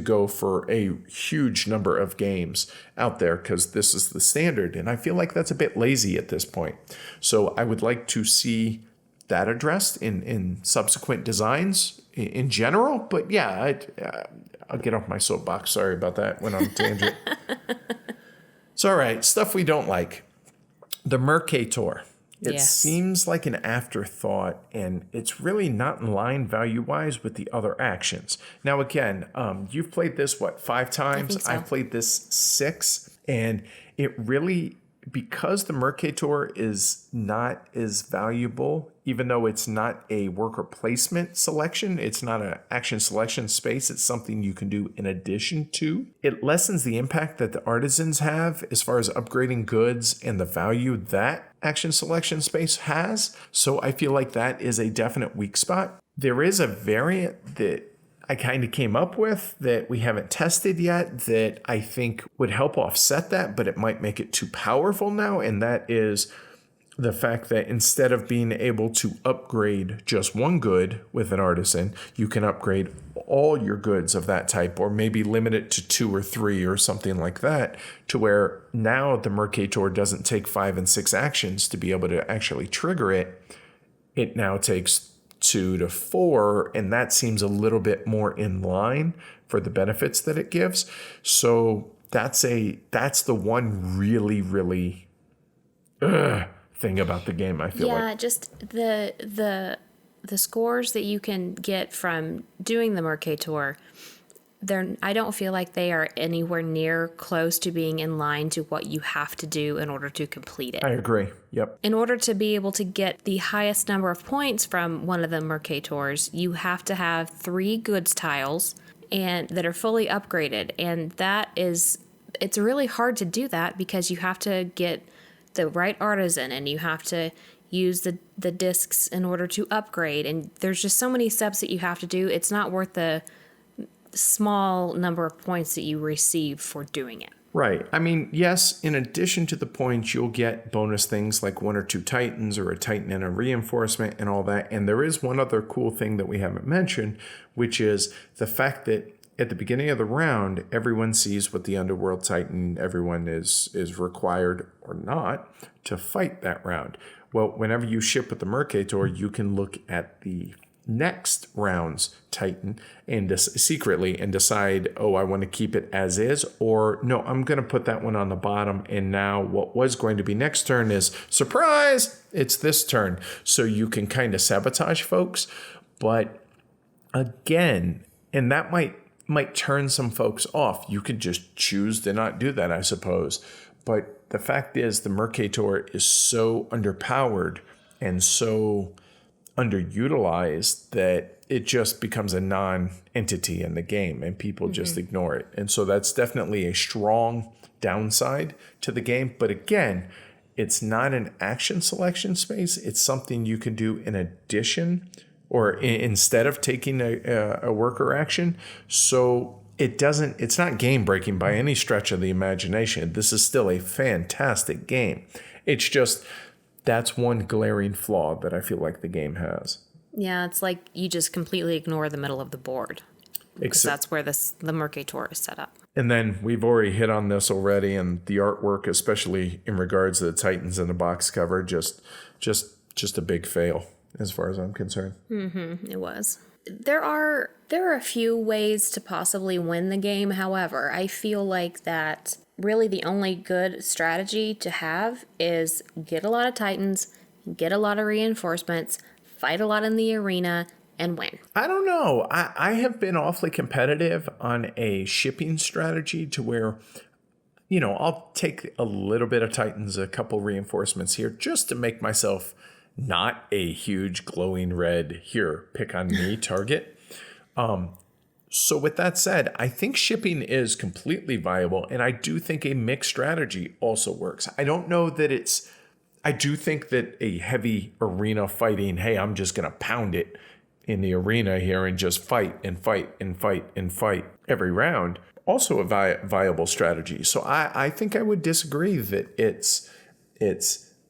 go for a huge number of games out there because this is the standard, and I feel like that's a bit lazy at this point. So I would like to see that addressed in subsequent designs in general. But yeah, I'll get off my soapbox. Sorry about that. Went on a tangent. So all right, stuff we don't like. The Mercator. It seems like an afterthought, and it's really not in line value-wise with the other actions. Now, again, you've played this, 5 times? I think so. I've played this 6, and it really, because the Mercator is not as valuable, even though it's not a worker placement selection, it's not an action selection space, it's something you can do in addition to. It lessens the impact that the artisans have as far as upgrading goods and the value that action selection space has. So I feel like that is a definite weak spot. There is a variant that I kind of came up with that we haven't tested yet that I think would help offset that, but it might make it too powerful now. And that is the fact that instead of being able to upgrade just one good with an artisan, you can upgrade all your goods of that type, or maybe limit it to 2 or 3 or something like that, to where now the Mercator doesn't take 5 and 6 actions to be able to actually trigger it. It now takes 2 to 4, and that seems a little bit more in line for the benefits that it gives. So that's the one really thing about the game, I feel like. Yeah, just the scores that you can get from doing the Mercator, I don't feel like they are anywhere near close to being in line to what you have to do in order to complete it. I agree. Yep. In order to be able to get the highest number of points from one of the Mercators, you have to have 3 goods tiles and that are fully upgraded. And it's really hard to do that because you have to get the right artisan and you have to use the discs in order to upgrade. And there's just so many steps that you have to do. It's not worth the small number of points that you receive for doing it. Right. I mean, yes, in addition to the points, you'll get bonus things like 1 or 2 titans or a titan and a reinforcement and all that. And there is one other cool thing that we haven't mentioned, which is the fact that at the beginning of the round, everyone sees what the Underworld Titan, everyone is required or not to fight that round. Well, whenever you ship with the Mercator, you can look at the next round's Titan and secretly and decide, oh, I want to keep it as is, or no, I'm going to put that one on the bottom. And now what was going to be next turn is, surprise, it's this turn. So you can kind of sabotage folks. But again, and that might turn some folks off. You could just choose to not do that, I suppose. But the fact is the Mercator is so underpowered and so underutilized that it just becomes a non-entity in the game and people just ignore it. And so that's definitely a strong downside to the game. But again, it's not an action selection space. It's something you can do in addition or instead of taking a worker action. So it's not game breaking by any stretch of the imagination. This is still a fantastic game. It's just, that's one glaring flaw that I feel like the game has. Yeah, it's like you just completely ignore the middle of the board. Because that's where the Mercator is set up. And then we've already hit on this already, and the artwork, especially in regards to the Titans and the box cover, just a big fail as far as I'm concerned. It was. There are a few ways to possibly win the game. However, I feel like that really the only good strategy to have is get a lot of Titans, get a lot of reinforcements, fight a lot in the arena, and win. I don't know. I have been awfully competitive on a shipping strategy to where, I'll take a little bit of Titans, a couple reinforcements here, just to make myself not a huge glowing red, here, pick on me target. So with that said, I think shipping is completely viable, and I do think a mixed strategy also works. I don't know that I do think that a heavy arena fighting, hey, I'm just going to pound it in the arena here and just fight and fight and fight and fight every round, also a viable strategy. So I think I would disagree that it's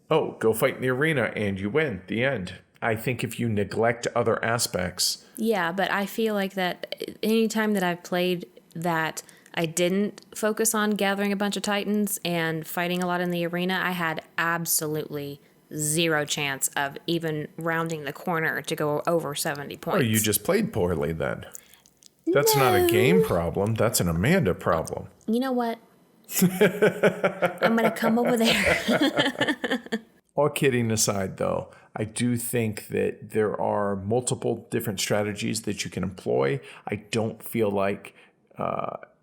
go fight in the arena and you win, the end. I think if you neglect other aspects. Yeah, but I feel like that anytime that I've played that I didn't focus on gathering a bunch of Titans and fighting a lot in the arena, I had absolutely zero chance of even rounding the corner to go over 70 points. Oh, you just played poorly then. That's not a game problem. That's an Amanda problem. You know what? I'm going to come over there. All kidding aside, though, I do think that there are multiple different strategies that you can employ. I don't feel like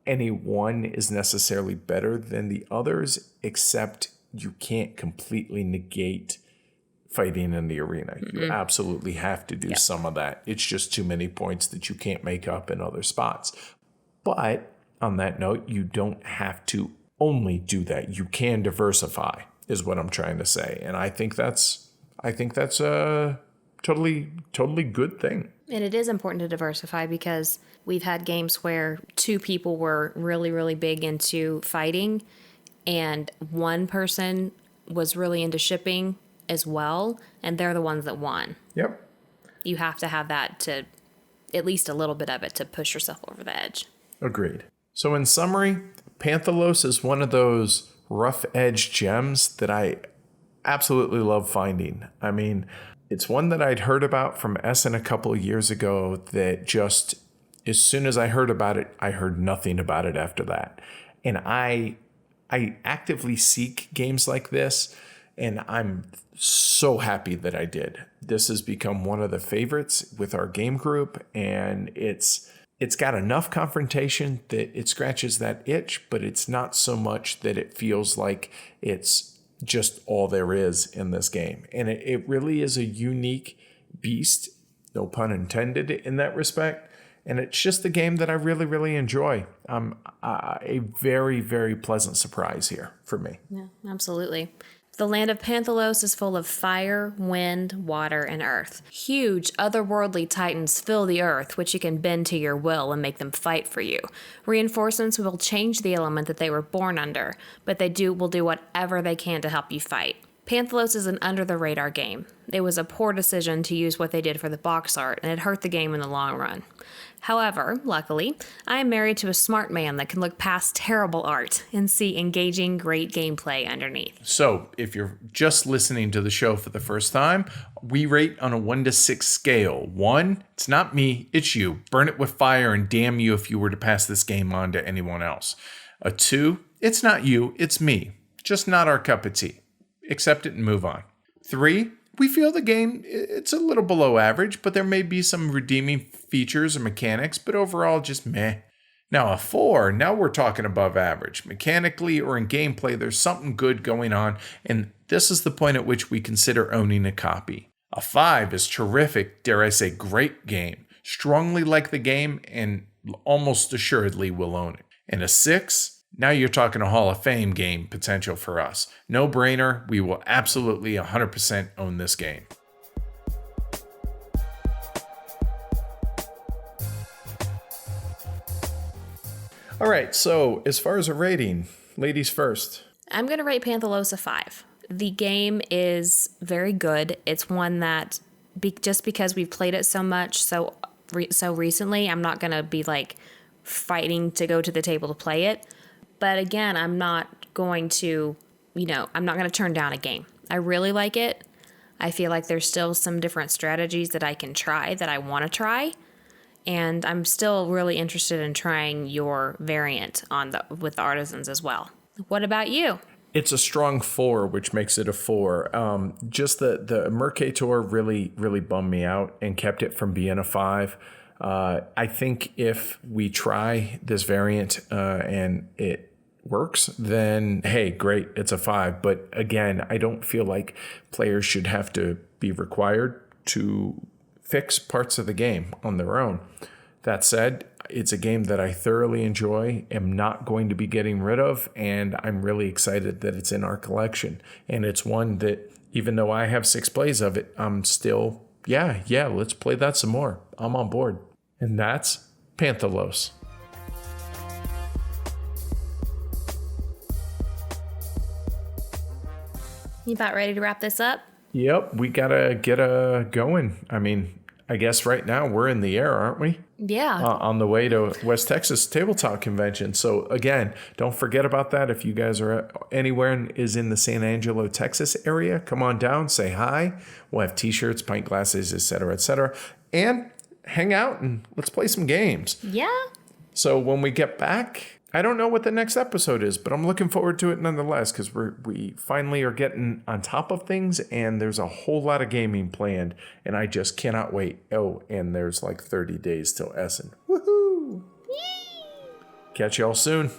any one is necessarily better than the others, except you can't completely negate fighting in the arena. You absolutely have to do some of that. It's just too many points that you can't make up in other spots. But on that note, you don't have to only do that. You can diversify, is what I'm trying to say. And I think that's a totally good thing. And it is important to diversify because we've had games where two people were really, really big into fighting and one person was really into shipping as well, and they're the ones that won. Yep. You have to have that to, at least a little bit of it, to push yourself over the edge. Agreed. So in summary, Panthalos is one of those rough edge gems that I absolutely love finding. I mean, it's one that I'd heard about from Essen a couple of years ago that just, as soon as I heard about it, I heard nothing about it after that. And I actively seek games like this, and I'm so happy that I did. This has become one of the favorites with our game group, and it's got enough confrontation that it scratches that itch, but it's not so much that it feels like it's just all there is in this game. And it really is a unique beast, no pun intended in that respect. And it's just a game that I really, really enjoy. A very, very pleasant surprise here for me. Yeah, absolutely. The land of Panthalos is full of fire, wind, water, and earth. Huge, otherworldly titans fill the earth, which you can bend to your will and make them fight for you. Reinforcements will change the element that they were born under, but will do whatever they can to help you fight. Panthalos is an under-the-radar game. It was a poor decision to use what they did for the box art, and it hurt the game in the long run. However, luckily, I am married to a smart man that can look past terrible art and see engaging, great gameplay underneath. So, if you're just listening to the show for the first time, we rate on a 1 to 6 scale. 1, it's not me, it's you. Burn it with fire and damn you if you were to pass this game on to anyone else. A 2, it's not you, it's me. Just not our cup of tea. Accept it and move on. 3, we feel the game, it's a little below average, but there may be some redeeming features or mechanics, but overall just meh. Now a 4, now we're talking above average. Mechanically or in gameplay, there's something good going on, and this is the point at which we consider owning a copy. A 5 is terrific, dare I say great game. Strongly like the game and almost assuredly will own it. And a 6, now you're talking a Hall of Fame game potential for us. No brainer, we will absolutely 100% own this game. All right, so as far as a rating, ladies first. I'm going to rate Panthalos a 5. The game is very good. It's one that just because we've played it so much so recently, I'm not going to be like fighting to go to the table to play it. But again, I'm not going to, I'm not going to turn down a game. I really like it. I feel like there's still some different strategies that I can try, that I want to try. And I'm still really interested in trying your variant with the artisans as well. What about you? It's a strong 4, which makes it a 4. Just the Mercator really, really bummed me out and kept it from being a 5. I think if we try this variant and it works, then hey, great, it's a 5. But again, I don't feel like players should have to be required to fix parts of the game on their own. That said, it's a game that I thoroughly enjoy, am not going to be getting rid of, and I'm really excited that it's in our collection. And it's one that, even though I have 6 plays of it, I'm still, yeah, let's play that some more. I'm on board. And that's Panthalos. You about ready to wrap this up? Yep, we gotta get going. I mean, I guess right now we're in the air, aren't we? Yeah. On the way to West Texas Tabletop Convention. So again, don't forget about that. If you guys are anywhere and is in the San Angelo, Texas area, come on down, say hi. We'll have t-shirts, pint glasses, etc., and hang out and let's play some games. Yeah. So when we get back, I don't know what the next episode is, but I'm looking forward to it nonetheless because we finally are getting on top of things and there's a whole lot of gaming planned and I just cannot wait. Oh, and there's like 30 days till Essen. Woohoo! Yay! Catch y'all soon.